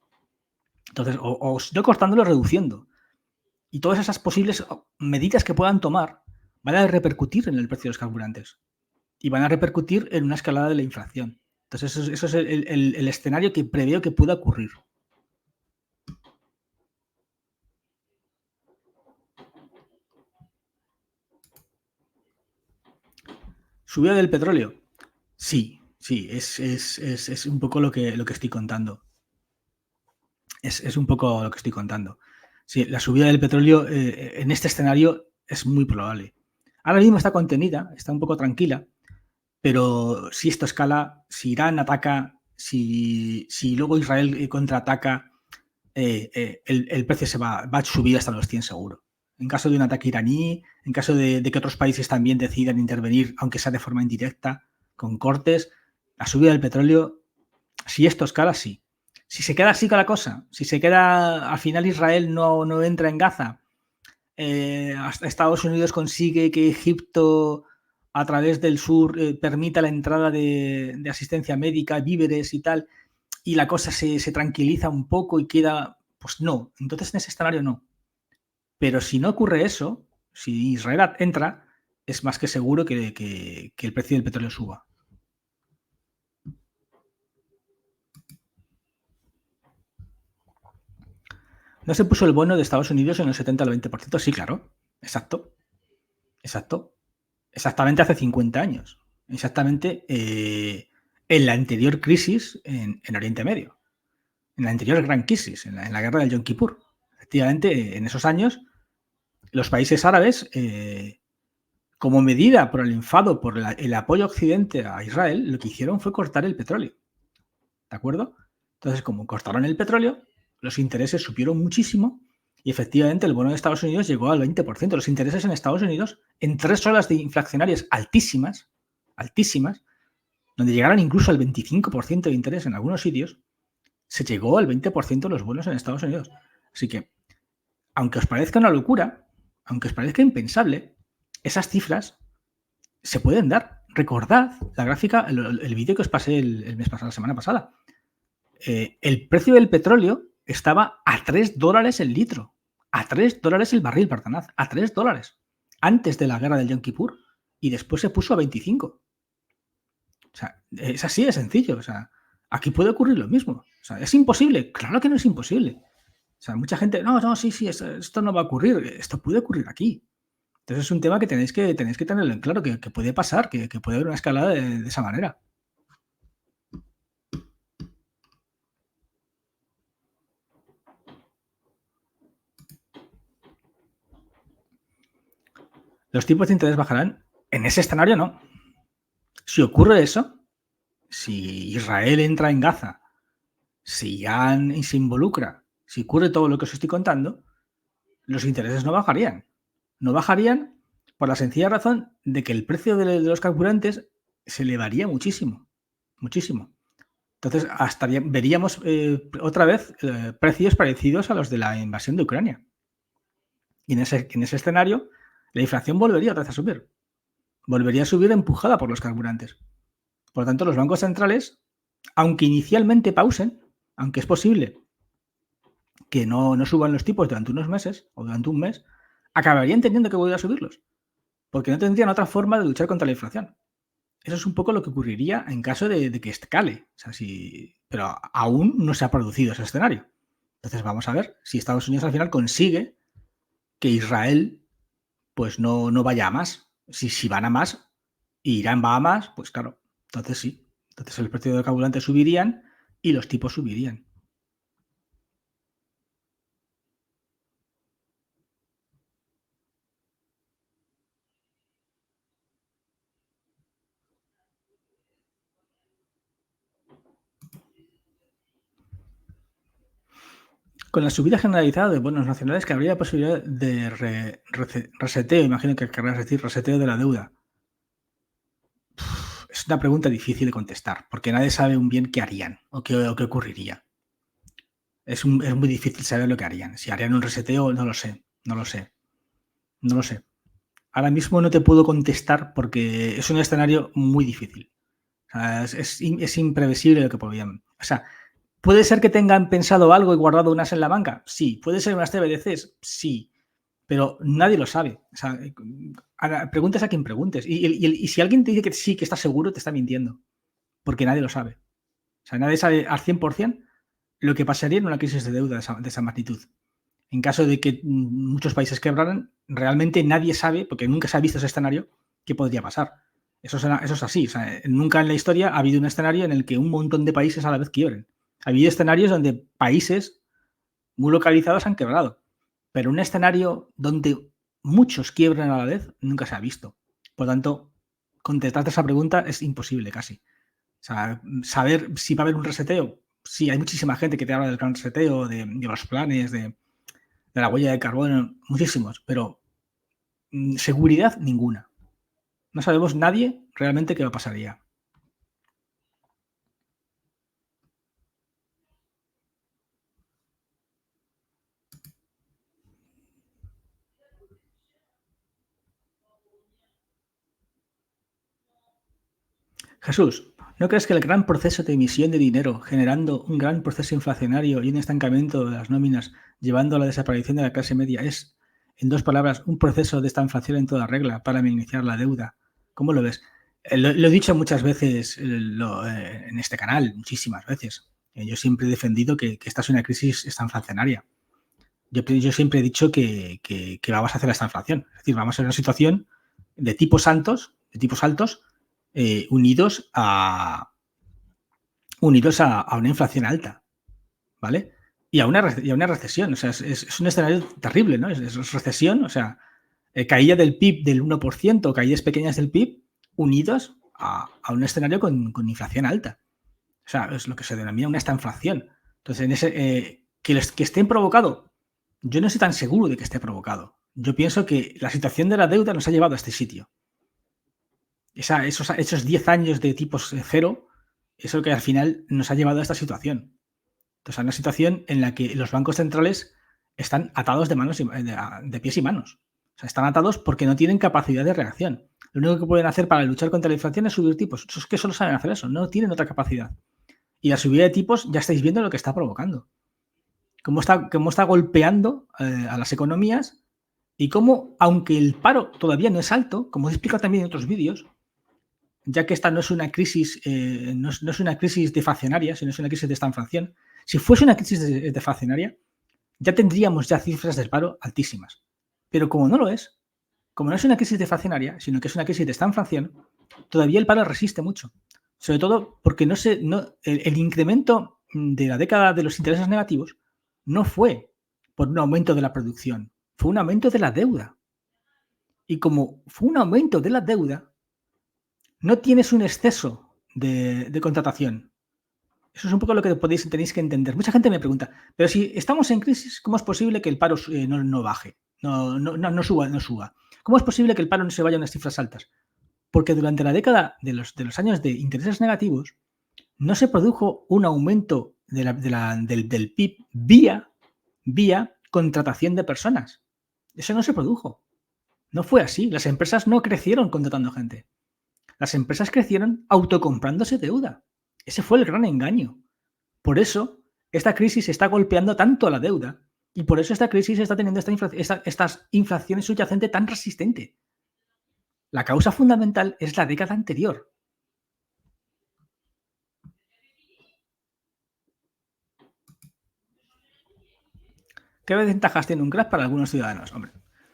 Entonces, o si no cortándolo, reduciendo. Y todas esas posibles medidas que puedan tomar van a repercutir en el precio de los carburantes y van a repercutir en una escalada de la inflación. Entonces, eso es el escenario que preveo que pueda ocurrir. ¿Subida del petróleo? Sí, sí, es un poco lo que estoy contando. Es un poco lo que estoy contando. Sí, la subida del petróleo en este escenario es muy probable. Ahora mismo está contenida, está un poco tranquila, pero si esto escala, si Irán ataca, si luego Israel contraataca, el precio va a subir hasta los 100 seguro. En caso de un ataque iraní, en caso de que otros países también decidan intervenir, aunque sea de forma indirecta, con cortes, la subida del petróleo, si esto escala, sí. Si se queda así con la cosa, si se queda, al final Israel no entra en Gaza, hasta Estados Unidos consigue que Egipto a través del sur permita la entrada de asistencia médica, víveres y tal, y la cosa se tranquiliza un poco y queda, pues no, entonces en ese escenario no. Pero si no ocurre eso, si Israel entra, es más que seguro que el precio del petróleo suba. ¿No se puso el bono de Estados Unidos en el 70 al 20%? Sí, claro. Exacto. Exacto. Exactamente hace 50 años. Exactamente en la anterior crisis en Oriente Medio. En la anterior gran crisis, en la guerra del Yom Kippur. Efectivamente, en esos años, los países árabes, como medida por el enfado, por el apoyo occidente a Israel, lo que hicieron fue cortar el petróleo. ¿De acuerdo? Entonces, como cortaron el petróleo, los intereses subieron muchísimo y efectivamente el bono de Estados Unidos llegó al 20%. Los intereses en Estados Unidos, en 3 olas de inflacionarias altísimas, altísimas, donde llegaron incluso al 25% de interés en algunos sitios, se llegó al 20% de los bonos en Estados Unidos. Así que, aunque os parezca una locura, aunque os parezca impensable, esas cifras se pueden dar. Recordad la gráfica, el vídeo que os pasé el mes pasado, la semana pasada. El precio del petróleo estaba a $3 el litro, a $3 el barril, perdonad, a $3 antes de la guerra del Yom Kippur y después se puso a 25. O sea, es así de sencillo. O sea, aquí puede ocurrir lo mismo. O sea, ¿es imposible? Claro que no es imposible. O sea, mucha gente, no, sí, esto no va a ocurrir. Esto puede ocurrir aquí. Entonces es un tema que tenéis que tenerlo en claro, que puede pasar, que puede haber una escalada de esa manera. Los tipos de interés bajarán. En ese escenario no. Si ocurre eso, si Israel entra en Gaza, si Irán se involucra, si ocurre todo lo que os estoy contando, los intereses no bajarían. No bajarían por la sencilla razón de que el precio de los carburantes se elevaría muchísimo. Muchísimo. Entonces, hasta veríamos otra vez precios parecidos a los de la invasión de Ucrania. Y en ese escenario, la inflación volvería otra vez a subir. Volvería a subir empujada por los carburantes. Por lo tanto, los bancos centrales, aunque inicialmente pausen, aunque es posible que no suban los tipos durante unos meses o durante un mes, acabarían teniendo que volver a subirlos, porque no tendrían otra forma de luchar contra la inflación. Eso es un poco lo que ocurriría en caso de que escale. O sea, pero aún no se ha producido ese escenario. Entonces vamos a ver si Estados Unidos al final consigue que Israel pues no vaya a más. Si van a más y Irán va a más, pues claro, entonces sí. Entonces el precio de carburante subirían y los tipos subirían. Con la subida generalizada de bonos nacionales que habría posibilidad de reseteo, imagino que querrás decir reseteo de la deuda. es una pregunta difícil de contestar, porque nadie sabe un bien qué harían o qué ocurriría. Es muy difícil saber lo que harían. Si harían un reseteo, no lo sé, no lo sé, no lo sé. Ahora mismo no te puedo contestar porque es un escenario muy difícil. O sea, es imprevisible lo que podrían. O sea, ¿puede ser que tengan pensado algo y guardado unas en la banca? Sí. ¿Puede ser unas CBDCs? Sí. Pero nadie lo sabe. O sea, preguntes a quien preguntes. Y si alguien te dice que sí, que está seguro, te está mintiendo. Porque nadie lo sabe. O sea, nadie sabe al 100% lo que pasaría en una crisis de deuda de esa magnitud. En caso de que muchos países quebraran, realmente nadie sabe, porque nunca se ha visto ese escenario, qué podría pasar. Eso es así. O sea, nunca en la historia ha habido un escenario en el que un montón de países a la vez quiebren. Ha habido escenarios donde países muy localizados han quebrado, pero un escenario donde muchos quiebran a la vez nunca se ha visto. Por tanto, contestarte esa pregunta es imposible casi. O sea, saber si va a haber un reseteo. Sí, hay muchísima gente que te habla del gran reseteo, de los planes, de la huella de carbono, muchísimos, pero seguridad ninguna. No sabemos nadie realmente qué pasaría. Jesús, ¿no crees que el gran proceso de emisión de dinero, generando un gran proceso inflacionario y un estancamiento de las nóminas, llevando a la desaparición de la clase media, es, en dos palabras, un proceso de esta inflación en toda regla para minimizar la deuda? ¿Cómo lo ves? Lo he dicho muchas veces en este canal, muchísimas veces. Yo siempre he defendido que esta es una crisis estanflacionaria. Yo siempre he dicho que vamos a hacer esta inflación. Es decir, vamos a ser una situación de tipos altos, unidos a una inflación alta, ¿vale? Y a una recesión. O sea, es un escenario terrible, ¿no? Es recesión, o sea, caída del PIB del 1%, caídas pequeñas del PIB, unidos a un escenario con inflación alta. O sea, es lo que se denomina una estanflación. Entonces, en ese, que estén provocado, yo no estoy tan seguro de que esté provocado. Yo pienso que la situación de la deuda nos ha llevado a este sitio. Esos 10 años de tipos cero, eso que al final nos ha llevado a esta situación. Entonces, a una situación en la que los bancos centrales están atados de pies y manos. O sea, están atados porque no tienen capacidad de reacción. Lo único que pueden hacer para luchar contra la inflación es subir tipos. Es que solo saben hacer eso, no tienen otra capacidad. Y la subida de tipos ya estáis viendo lo que está provocando. Cómo está golpeando a las economías y cómo, aunque el paro todavía no es alto, como he explicado también en otros vídeos, ya que esta no es una crisis, no es una crisis deflacionaria, sino es una crisis de estanflación. Si fuese una crisis deflacionaria, ya tendríamos ya cifras del paro altísimas. Pero como no lo es, como no es una crisis deflacionaria, sino que es una crisis de estanflación, todavía el paro resiste mucho. Sobre todo porque el incremento de la década de los intereses negativos no fue por un aumento de la producción, fue un aumento de la deuda. Y como fue un aumento de la deuda, no tienes un exceso de contratación. Eso es un poco lo que tenéis que entender. Mucha gente me pregunta, pero si estamos en crisis, ¿cómo es posible que el paro no baje? No suba. ¿Cómo es posible que el paro no se vaya a unas cifras altas? Porque durante la década de los años de intereses negativos, no se produjo un aumento del PIB vía contratación de personas. Eso no se produjo. No fue así. Las empresas no crecieron contratando gente. Las empresas crecieron autocomprándose deuda. Ese fue el gran engaño. Por eso, esta crisis está golpeando tanto a la deuda y por eso esta crisis está teniendo estas inflaciones subyacente tan resistente. La causa fundamental es la década anterior. ¿Qué ventajas tiene un crack para algunos ciudadanos? Hombre,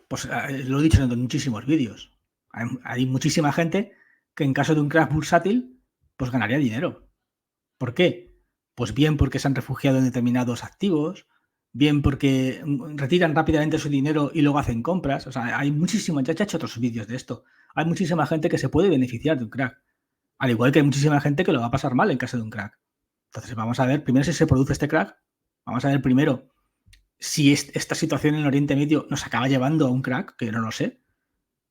pues lo he dicho en muchísimos vídeos. Hay muchísima gente que en caso de un crack bursátil, pues ganaría dinero. ¿Por qué? Pues bien porque se han refugiado en determinados activos, bien porque retiran rápidamente su dinero y luego hacen compras. O sea, hay muchísima, ya he hecho otros vídeos de esto. Hay muchísima gente que se puede beneficiar de un crack. Al igual que hay muchísima gente que lo va a pasar mal en caso de un crack. Entonces, vamos a ver primero si se produce este crack. Vamos a ver primero si esta situación en el Oriente Medio nos acaba llevando a un crack, que no lo sé.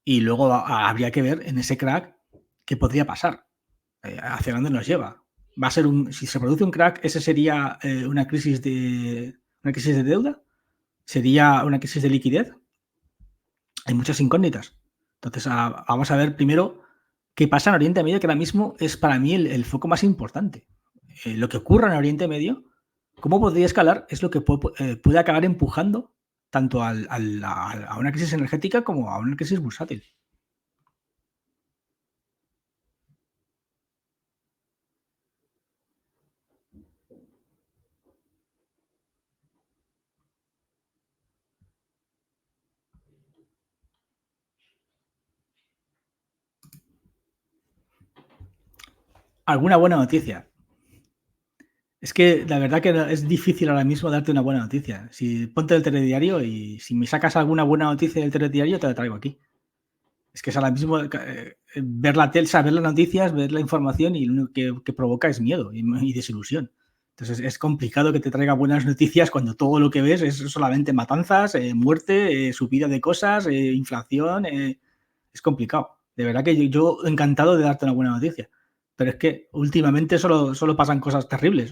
Y luego habría que ver en ese crack qué podría pasar. ¿Hacia dónde nos lleva? Va a ser si se produce un crack, ese sería una crisis de deuda, sería una crisis de liquidez. Hay muchas incógnitas. Entonces, vamos a ver primero qué pasa en Oriente Medio, que ahora mismo es para mí el foco más importante. Lo que ocurra en Oriente Medio, cómo podría escalar, es lo que puede acabar empujando tanto a una crisis energética como a una crisis bursátil. ¿Alguna buena noticia? Es que la verdad que es difícil ahora mismo darte una buena noticia. Si ponte el telediario y si me sacas alguna buena noticia del telediario, te la traigo aquí. Es que es ahora mismo ver la tele, saber las noticias, ver la información y lo único que provoca es miedo y desilusión. Entonces es complicado que te traiga buenas noticias cuando todo lo que ves es solamente matanzas, muerte, subida de cosas, inflación. Es complicado. De verdad que yo encantado de darte una buena noticia. Pero es que últimamente solo pasan cosas terribles.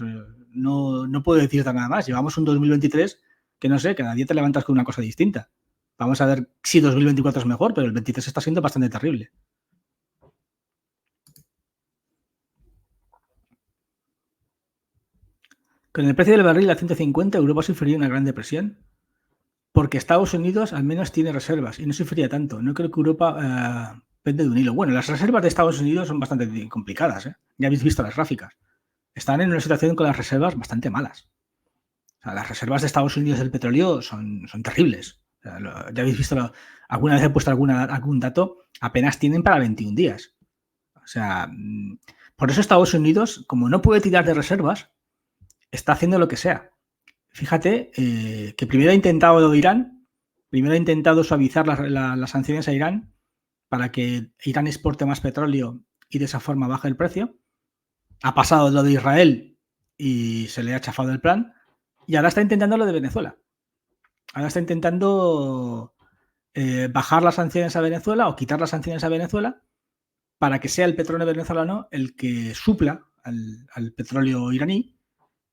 No puedo decirte nada más. Llevamos un 2023 que no sé, cada día te levantas con una cosa distinta. Vamos a ver si 2024 es mejor, pero el 23 está siendo bastante terrible. Con el precio del barril a 150, Europa sufriría una gran depresión, porque Estados Unidos al menos tiene reservas y no sufriría tanto. No creo que Europa pende de un hilo. Bueno, las reservas de Estados Unidos son bastante complicadas. Ya habéis visto las gráficas. Están en una situación con las reservas bastante malas. O sea, las reservas de Estados Unidos del petróleo son terribles. O sea, ya habéis visto, alguna vez he puesto algún dato, apenas tienen para 21 días. O sea, por eso Estados Unidos, como no puede tirar de reservas, está haciendo lo que sea. Fíjate que primero ha intentado Irán, primero ha intentado suavizar las sanciones a Irán para que Irán exporte más petróleo y de esa forma baje el precio. Ha pasado lo de Israel y se le ha chafado el plan. Y ahora está intentando lo de Venezuela. Ahora está intentando bajar las sanciones a Venezuela o quitar las sanciones a Venezuela para que sea el petróleo venezolano el que supla al petróleo iraní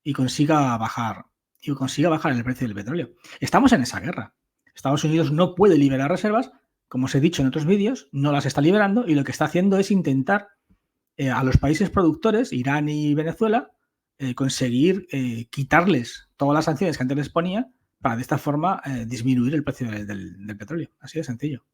y consiga bajar el precio del petróleo. Estamos en esa guerra. Estados Unidos no puede liberar reservas, como os he dicho en otros vídeos, no las está liberando y lo que está haciendo es intentar a los países productores, Irán y Venezuela, conseguir quitarles todas las sanciones que antes les ponía para de esta forma disminuir el precio del petróleo. Así de sencillo.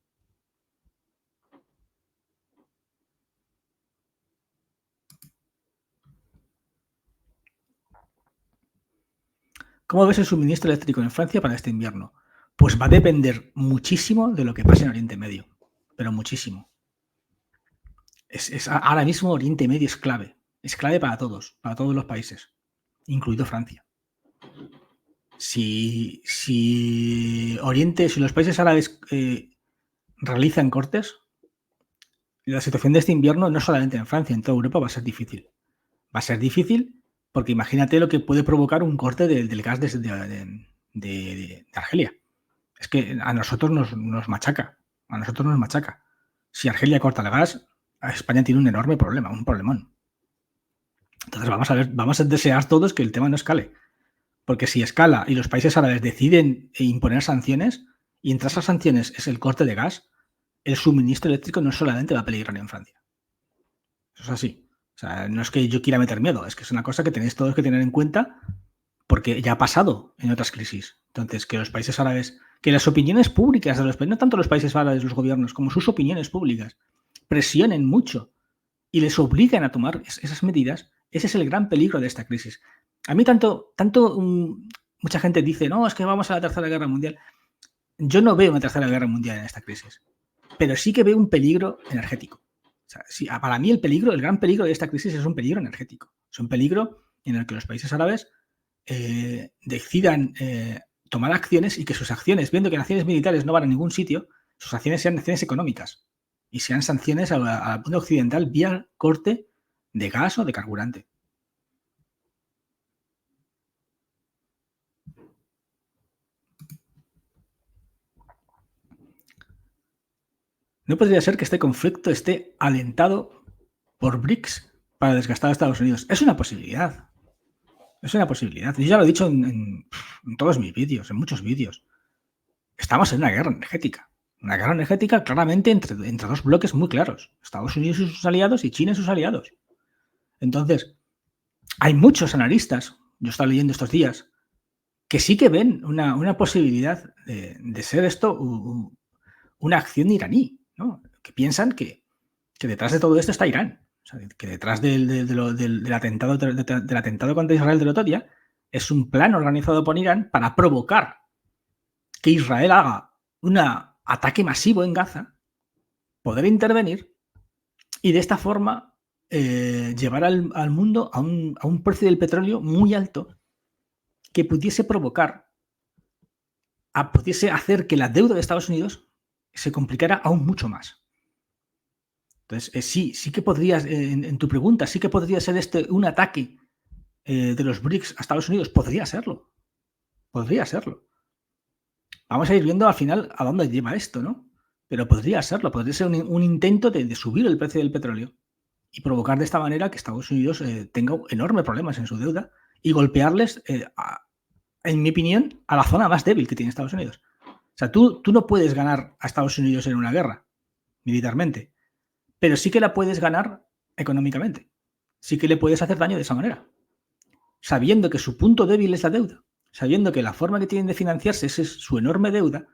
¿Cómo ves el suministro eléctrico en Francia para este invierno? Pues va a depender muchísimo de lo que pase en Oriente Medio, pero muchísimo. Ahora mismo Oriente Medio es clave para todos los países, incluido Francia. Si los países árabes realizan cortes, la situación de este invierno, no solamente en Francia, en toda Europa va a ser difícil. Va a ser difícil porque imagínate lo que puede provocar un corte del gas de Argelia. Es que a nosotros nos machaca. A nosotros nos machaca. Si Argelia corta el gas, España tiene un enorme problema, un problemón. Entonces vamos a desear todos que el tema no escale. Porque si escala y los países árabes deciden imponer sanciones, y entre esas sanciones es el corte de gas, el suministro eléctrico no solamente va a peligrar en Francia. Eso es así. O sea, no es que yo quiera meter miedo, es que es una cosa que tenéis todos que tener en cuenta porque ya ha pasado en otras crisis. Entonces, que los países árabes, que las opiniones públicas de los países, no tanto los países árabes, los gobiernos, como sus opiniones públicas, presionen mucho y les obligan a tomar esas medidas, ese es el gran peligro de esta crisis. A mí mucha gente dice, no, es que vamos a la Tercera Guerra Mundial. Yo no veo una Tercera Guerra Mundial en esta crisis, pero sí que veo un peligro energético. O sea, sí, para mí el gran peligro de esta crisis es un peligro energético. Es un peligro en el que los países árabes decidan tomar acciones y que sus acciones, viendo que las acciones militares no van a ningún sitio, sus acciones sean acciones económicas y sean sanciones al mundo occidental vía corte de gas o de carburante. No podría ser que este conflicto esté alentado por BRICS para desgastar a Estados Unidos. Es una posibilidad. Es una posibilidad. Yo ya lo he dicho en todos mis vídeos, en muchos vídeos. Estamos en una guerra energética. Una guerra energética claramente entre dos bloques muy claros. Estados Unidos y sus aliados y China y sus aliados. Entonces, hay muchos analistas, yo he estado leyendo estos días, que sí que ven una posibilidad de ser esto una acción iraní, ¿no? Que piensan que detrás de todo esto está Irán. O sea, que detrás del atentado contra Israel del otro día es un plan organizado por Irán para provocar que Israel haga un ataque masivo en Gaza, poder intervenir y de esta forma llevar al mundo a un precio del petróleo muy alto que pudiese provocar, pudiese hacer que la deuda de Estados Unidos se complicara aún mucho más. Entonces, sí que podrías, en tu pregunta, sí que podría ser un ataque de los BRICS a Estados Unidos. Podría serlo. Podría serlo. Vamos a ir viendo al final a dónde lleva esto, ¿no? Pero podría serlo. Podría ser un intento de subir el precio del petróleo y provocar de esta manera que Estados Unidos tenga enormes problemas en su deuda y golpearles, en mi opinión, a la zona más débil que tiene Estados Unidos. O sea, tú no puedes ganar a Estados Unidos en una guerra militarmente, pero sí que la puedes ganar económicamente. Sí que le puedes hacer daño de esa manera. Sabiendo que su punto débil es la deuda, sabiendo que la forma que tienen de financiarse es su enorme deuda,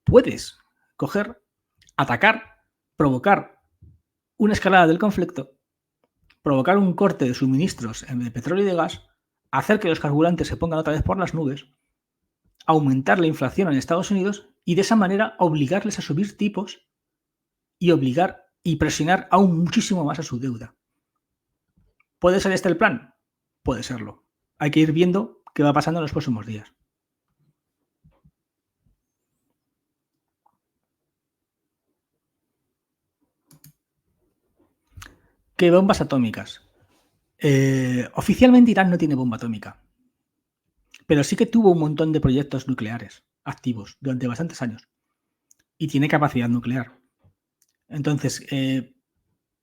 puedes coger, atacar, provocar una escalada del conflicto, provocar un corte de suministros de petróleo y de gas, hacer que los carburantes se pongan otra vez por las nubes, aumentar la inflación en Estados Unidos y de esa manera obligarles a subir tipos y obligar y presionar aún muchísimo más a su deuda. ¿Puede ser este el plan? Puede serlo. Hay que ir viendo qué va pasando en los próximos días. ¿Qué bombas atómicas? Oficialmente Irán no tiene bomba atómica, pero sí que tuvo un montón de proyectos nucleares activos durante bastantes años y tiene capacidad nuclear. Entonces,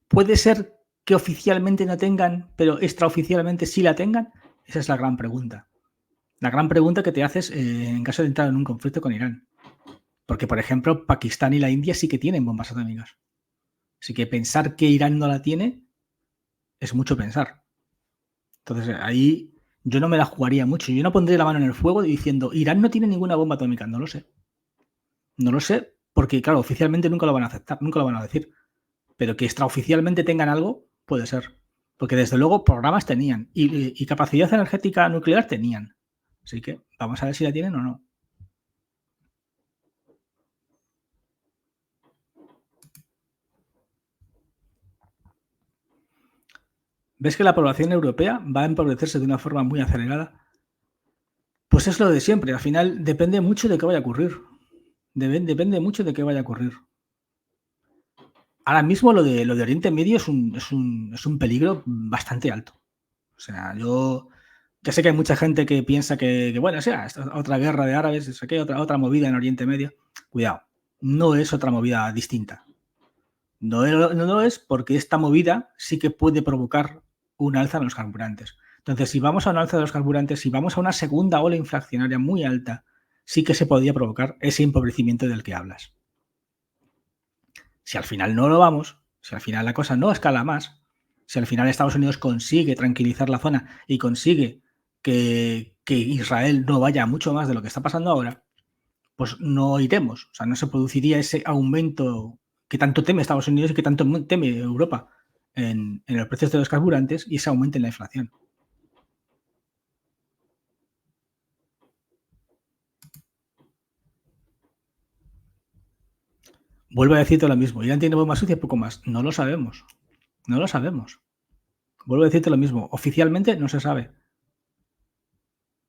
¿puede ser que oficialmente no tengan, pero extraoficialmente sí la tengan? Esa es la gran pregunta. La gran pregunta que te haces en caso de entrar en un conflicto con Irán. Porque, por ejemplo, Pakistán y la India sí que tienen bombas atómicas. Así que pensar que Irán no la tiene es mucho pensar. Entonces, ahí yo no me la jugaría mucho. Yo no pondría la mano en el fuego diciendo, Irán no tiene ninguna bomba atómica. No lo sé. No lo sé, porque, claro, oficialmente nunca lo van a aceptar, nunca lo van a decir. Pero que extraoficialmente tengan algo, puede ser. Porque desde luego programas tenían y capacidad energética nuclear tenían. Así que vamos a ver si la tienen o no. ¿Ves que la población europea va a empobrecerse de una forma muy acelerada? Pues es lo de siempre. Al final depende mucho de qué vaya a ocurrir. Depende mucho de qué vaya a ocurrir. Ahora mismo lo de Oriente Medio es un peligro bastante alto. O sea, yo ya sé que hay mucha gente que piensa que bueno, sea otra guerra de árabes, que otra movida en Oriente Medio. Cuidado, no es otra movida distinta. No es porque esta movida sí que puede provocar un alza en los carburantes. Entonces, si vamos a un alza de los carburantes, si vamos a una segunda ola inflacionaria muy alta, sí que se podría provocar ese empobrecimiento del que hablas. Si al final no lo vamos, si al final la cosa no escala más, si al final Estados Unidos consigue tranquilizar la zona y consigue que Israel no vaya mucho más de lo que está pasando ahora, pues no iremos. O sea, no se produciría ese aumento que tanto teme Estados Unidos y que tanto teme Europa en los precios de los carburantes y ese aumento en la inflación. Vuelvo a decirte lo mismo. ¿Irán tiene bombas sucias? Poco más. No lo sabemos. No lo sabemos. Vuelvo a decirte lo mismo. Oficialmente no se sabe.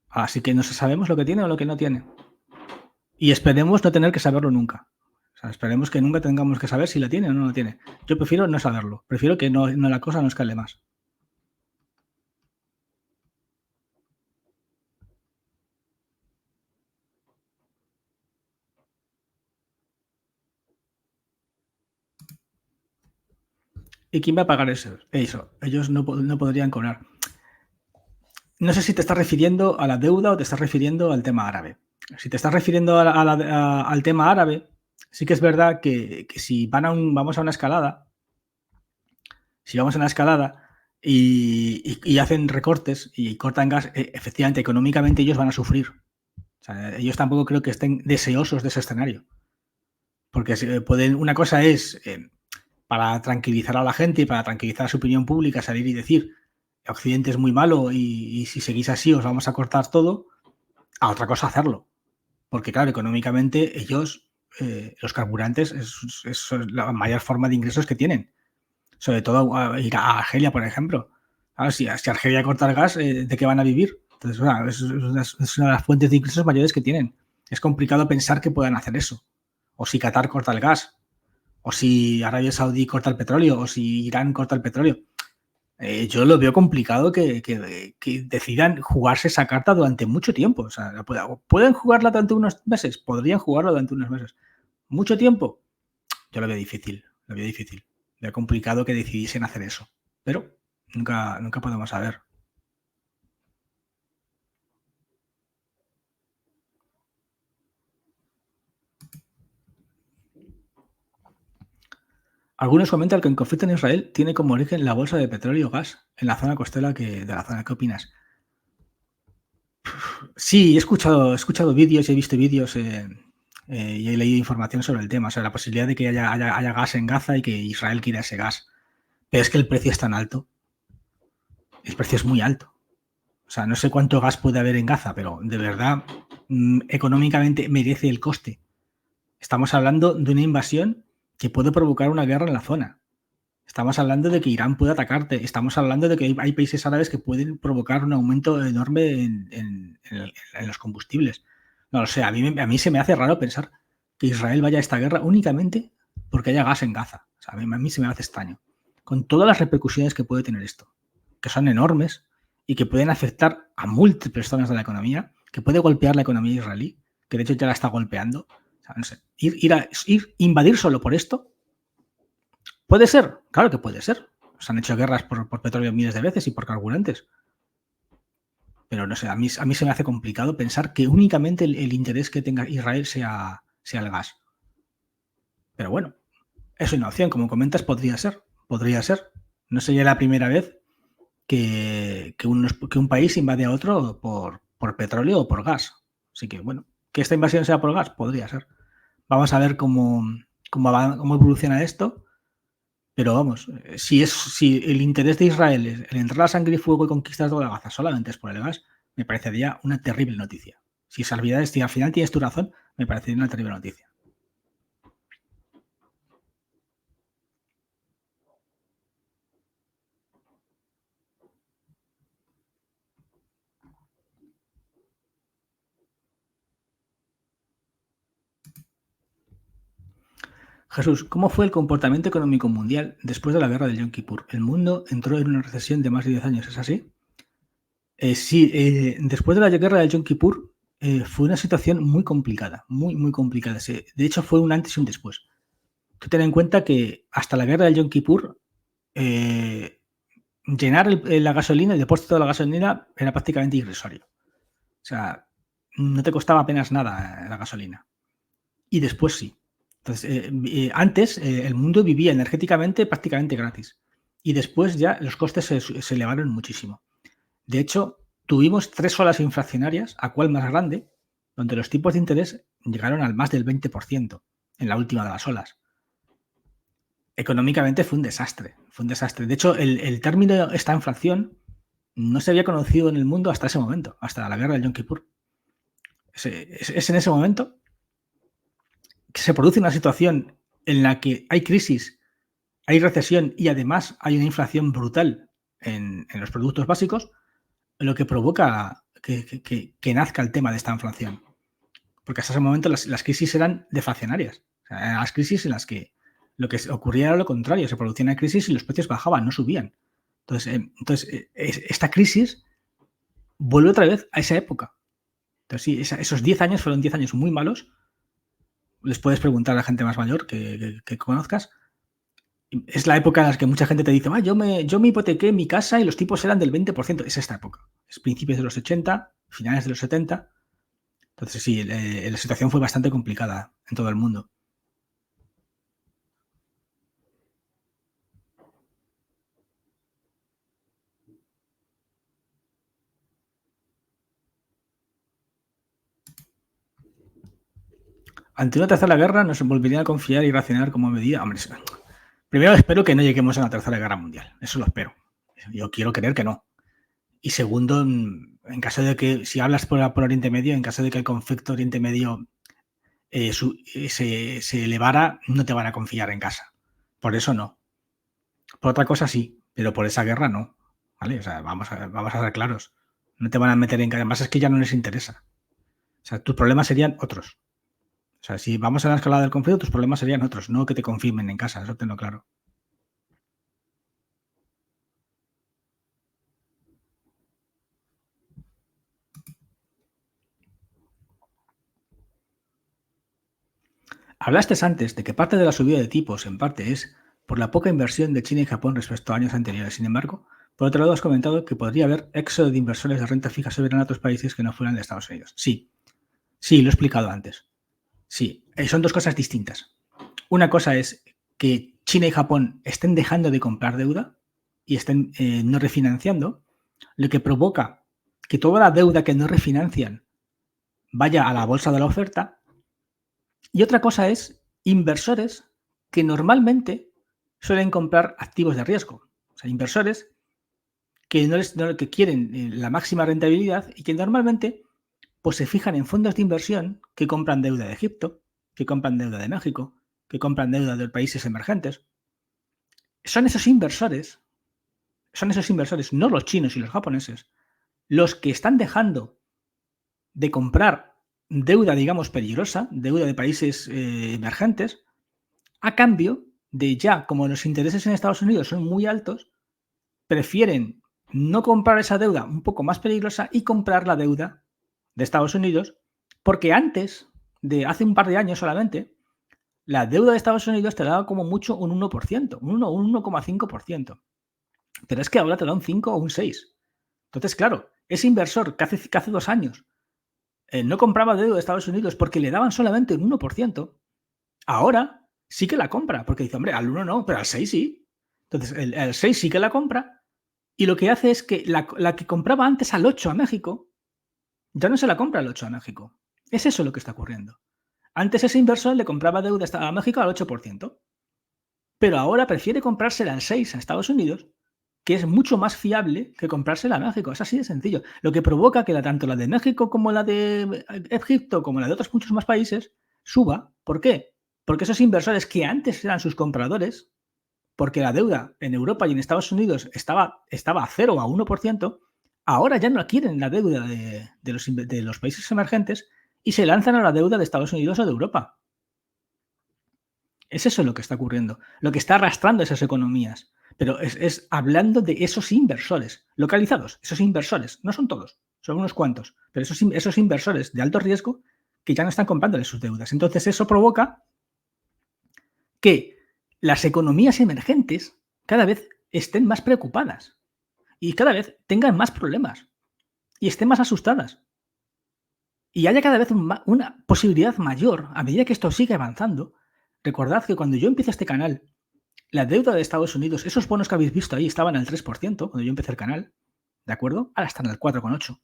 Así que no sabemos lo que tiene o lo que no tiene. Y esperemos no tener que saberlo nunca. O sea, esperemos que nunca tengamos que saber si la tiene o no la tiene. Yo prefiero no saberlo. Prefiero que no la cosa no escale más. ¿Y quién va a pagar eso? Ellos no podrían cobrar. No sé si te estás refiriendo a la deuda o te estás refiriendo al tema árabe. Si te estás refiriendo al tema árabe, sí que es verdad que si vamos a una escalada, si vamos a una escalada y hacen recortes y cortan gas, efectivamente, económicamente ellos van a sufrir. O sea, ellos tampoco creo que estén deseosos de ese escenario. Porque una cosa es para tranquilizar a la gente y para tranquilizar a su opinión pública, salir y decir Occidente es muy malo y si seguís así os vamos a cortar todo, a otra cosa hacerlo. Porque claro, económicamente ellos, los carburantes, es la mayor forma de ingresos que tienen. Sobre todo ir a Argelia, por ejemplo. Claro, si Argelia corta el gas, ¿de qué van a vivir? Entonces, bueno, es una de las fuentes de ingresos mayores que tienen. Es complicado pensar que puedan hacer eso. O si Qatar corta el gas, o si Arabia Saudí corta el petróleo, o si Irán corta el petróleo. Yo lo veo complicado que decidan jugarse esa carta durante mucho tiempo. O sea, ¿pueden jugarla durante unos meses? Podrían jugarlo durante unos meses. ¿Mucho tiempo? Yo lo veo difícil. Lo veo complicado que decidiesen hacer eso. Pero nunca podemos saber. Algunos comentan que el conflicto en Israel tiene como origen la bolsa de petróleo y gas en la zona costera de la zona. ¿Qué opinas? Sí, he escuchado vídeos, he visto vídeos y he leído información sobre el tema, sobre la posibilidad de que haya gas en Gaza y que Israel quiera ese gas. Pero es que el precio es tan alto. El precio es muy alto. O sea, no sé cuánto gas puede haber en Gaza, pero de verdad, económicamente merece el coste. Estamos hablando de una invasión que puede provocar una guerra en la zona. Estamos hablando de que Irán puede atacarte. Estamos hablando de que hay países árabes que pueden provocar un aumento enorme en los combustibles. No lo sé, a mí se me hace raro pensar que Israel vaya a esta guerra únicamente porque haya gas en Gaza. O sea, a mí se me hace extraño. Con todas las repercusiones que puede tener esto, que son enormes y que pueden afectar a múltiples zonas de la economía, que puede golpear la economía israelí, que de hecho ya la está golpeando. O sea, no sé, invadir solo por esto. ¿Puede ser? Claro que puede ser. Se han hecho guerras por petróleo miles de veces y por carburantes. Pero no sé, a mí se me hace complicado pensar que únicamente el interés que tenga Israel sea el gas. Pero bueno, es una opción, como comentas, podría ser. Podría ser. No sería la primera vez que un país invade a otro por petróleo o por gas. Así que bueno, que esta invasión sea por gas, podría ser. Vamos a ver cómo evoluciona esto. Pero vamos, si el interés de Israel es el entrar a sangre y fuego y conquistar toda Gaza solamente es por el gas, me parecería una terrible noticia. Si al final tienes tu razón, me parecería una terrible noticia. Jesús, ¿cómo fue el comportamiento económico mundial después de la guerra del Yom Kippur? El mundo entró en una recesión de más de 10 años, ¿es así? Sí, después de la guerra del Yom Kippur fue una situación muy complicada, muy complicada. De hecho, fue un antes y un después. Tú ten en cuenta que hasta la guerra del Yom Kippur, llenar la gasolina, el depósito de la gasolina era prácticamente irrisorio. O sea, no te costaba apenas nada la gasolina. Y después sí. Entonces, antes el mundo vivía energéticamente prácticamente gratis. Y después ya los costes se elevaron muchísimo. De hecho, tuvimos 3 olas inflacionarias, a cuál más grande, donde los tipos de interés llegaron al más del 20% en la última de las olas. Económicamente fue un desastre. De hecho, el término esta inflación no se había conocido en el mundo hasta ese momento, hasta la guerra del Yom Kippur. Es en ese momento que se produce una situación en la que hay crisis, hay recesión y además hay una inflación brutal en los productos básicos, lo que provoca que nazca el tema de esta inflación. Porque hasta ese momento las crisis eran deflacionarias. O sea, eran las crisis en las que lo que ocurría era lo contrario, se producía una crisis y los precios bajaban, no subían. Entonces esta crisis vuelve otra vez a esa época. Entonces sí, esos 10 años fueron 10 años muy malos. Les puedes preguntar a la gente más mayor que conozcas. Es la época en la que mucha gente te dice: yo me hipotequé mi casa y los tipos eran del 20%. Es esta época. Es principios de los 80, finales de los 70. Entonces sí, la situación fue bastante complicada en todo el mundo. Ante una tercera guerra nos volverían a confiar y racionar como medida. Hombre, primero espero que no lleguemos a una tercera guerra mundial. Eso lo espero. Yo quiero creer que no. Y segundo, en caso de que, si hablas por Oriente Medio, en caso de que el conflicto Oriente Medio se elevara, no te van a confiar en casa. Por eso no. Por otra cosa sí, pero por esa guerra no. ¿Vale? O sea, vamos a ser claros. No te van a meter en casa. Además es que ya no les interesa. O sea, tus problemas serían otros. O sea, si vamos a la escalada del conflicto, tus problemas serían otros, no que te confirmen en casa, eso tenlo claro. Hablaste antes de que parte de la subida de tipos, en parte, es por la poca inversión de China y Japón respecto a años anteriores. Sin embargo, por otro lado, has comentado que podría haber éxodo de inversores de renta fija soberana a otros países que no fueran de Estados Unidos. Sí, lo he explicado antes. Sí, son dos cosas distintas. Una cosa es que China y Japón estén dejando de comprar deuda y estén no refinanciando, lo que provoca que toda la deuda que no refinancian vaya a la bolsa de la oferta. Y otra cosa es inversores que normalmente suelen comprar activos de riesgo. O sea, inversores que, que quieren la máxima rentabilidad y que normalmente pues, se fijan en fondos de inversión que compran deuda de Egipto, que compran deuda de México, que compran deuda de países emergentes. Son esos inversores, no los chinos y los japoneses, los que están dejando de comprar deuda, digamos, peligrosa, deuda de países emergentes, a cambio de ya, como los intereses en Estados Unidos son muy altos, prefieren no comprar esa deuda un poco más peligrosa y comprar la deuda de Estados Unidos, porque antes de hace un par de años solamente, la deuda de Estados Unidos te daba como mucho un 1%, un 1,5%. Pero es que ahora te da un 5 o un 6. Entonces, claro, ese inversor que hace 2 años no compraba deuda de Estados Unidos porque le daban solamente un 1%, ahora sí que la compra, porque dice, hombre, al 1 no, pero al 6 sí. Entonces, el 6 sí que la compra y lo que hace es que la que compraba antes al 8 a México, ya no se la compra al 8 a México. Es eso lo que está ocurriendo. Antes ese inversor le compraba deuda a México al 8%, pero ahora prefiere comprársela al 6 a Estados Unidos, que es mucho más fiable que comprársela a México. Es así de sencillo. Lo que provoca que tanto la de México como la de Egipto, como la de otros muchos más países, suba. ¿Por qué? Porque esos inversores que antes eran sus compradores, porque la deuda en Europa y en Estados Unidos estaba a 0 o a 1%, ahora ya no quieren la deuda de los países emergentes y se lanzan a la deuda de Estados Unidos o de Europa. Es eso lo que está ocurriendo, lo que está arrastrando esas economías. Pero es hablando de esos inversores localizados, esos inversores, no son todos, son unos cuantos, pero esos inversores de alto riesgo que ya no están comprándole sus deudas. Entonces eso provoca que las economías emergentes cada vez estén más preocupadas y cada vez tengan más problemas y estén más asustadas. Y haya cada vez una posibilidad mayor, a medida que esto sigue avanzando. Recordad que cuando yo empecé este canal, la deuda de Estados Unidos, esos bonos que habéis visto ahí estaban al 3% cuando yo empecé el canal, ¿de acuerdo? Ahora están al 4,8%.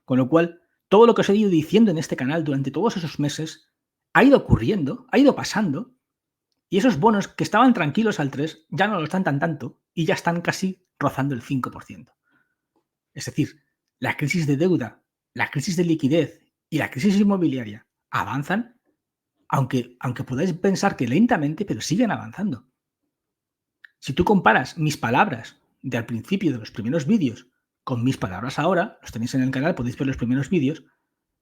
Con lo cual, todo lo que os he ido diciendo en este canal durante todos esos meses ha ido ocurriendo, ha ido pasando, y esos bonos que estaban tranquilos al 3 ya no lo están tan tanto y ya están casi rozando el 5%. Es decir, la crisis de deuda, la crisis de liquidez y la crisis inmobiliaria avanzan, aunque podáis pensar que lentamente, pero siguen avanzando. Si tú comparas mis palabras de al principio de los primeros vídeos con mis palabras ahora, los tenéis en el canal, podéis ver los primeros vídeos,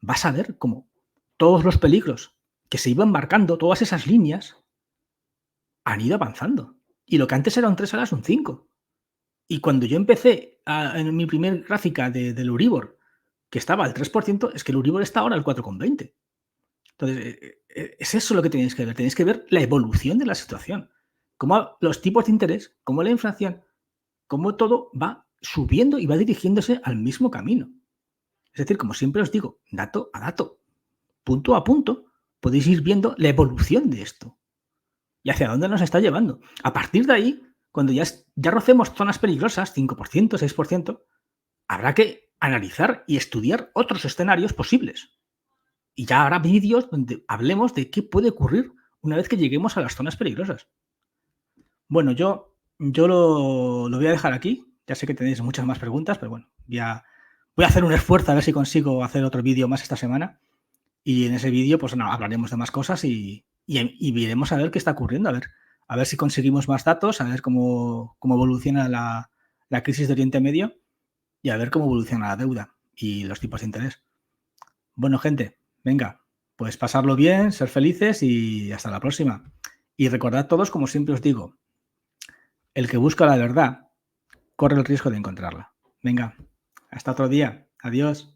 vas a ver cómo todos los peligros que se iban marcando, todas esas líneas, han ido avanzando. Y lo que antes era un 3 ahora es un 5. Y cuando yo empecé en mi primer gráfica del Euribor, que estaba al 3%, es que el Euribor está ahora al 4,20. Entonces, es eso lo que tenéis que ver. Tenéis que ver la evolución de la situación. cómo los tipos de interés, cómo la inflación, cómo todo va subiendo y va dirigiéndose al mismo camino. Es decir, como siempre os digo, dato a dato, punto a punto, podéis ir viendo la evolución de esto y hacia dónde nos está llevando. A partir de ahí, cuando ya rocemos zonas peligrosas, 5%, 6%, habrá que analizar y estudiar otros escenarios posibles. Y ya habrá vídeos donde hablemos de qué puede ocurrir una vez que lleguemos a las zonas peligrosas. Bueno, yo lo voy a dejar aquí. Ya sé que tenéis muchas más preguntas, pero bueno, voy a hacer un esfuerzo a ver si consigo hacer otro vídeo más esta semana. Y en ese vídeo, pues no, hablaremos de más cosas y veremos a ver qué está ocurriendo, a ver si conseguimos más datos, a ver cómo evoluciona la crisis de Oriente Medio y a ver cómo evoluciona la deuda y los tipos de interés. Bueno, gente, venga, pues pasarlo bien, ser felices y hasta la próxima. Y recordad todos, como siempre os digo, el que busca la verdad corre el riesgo de encontrarla. Venga, hasta otro día. Adiós.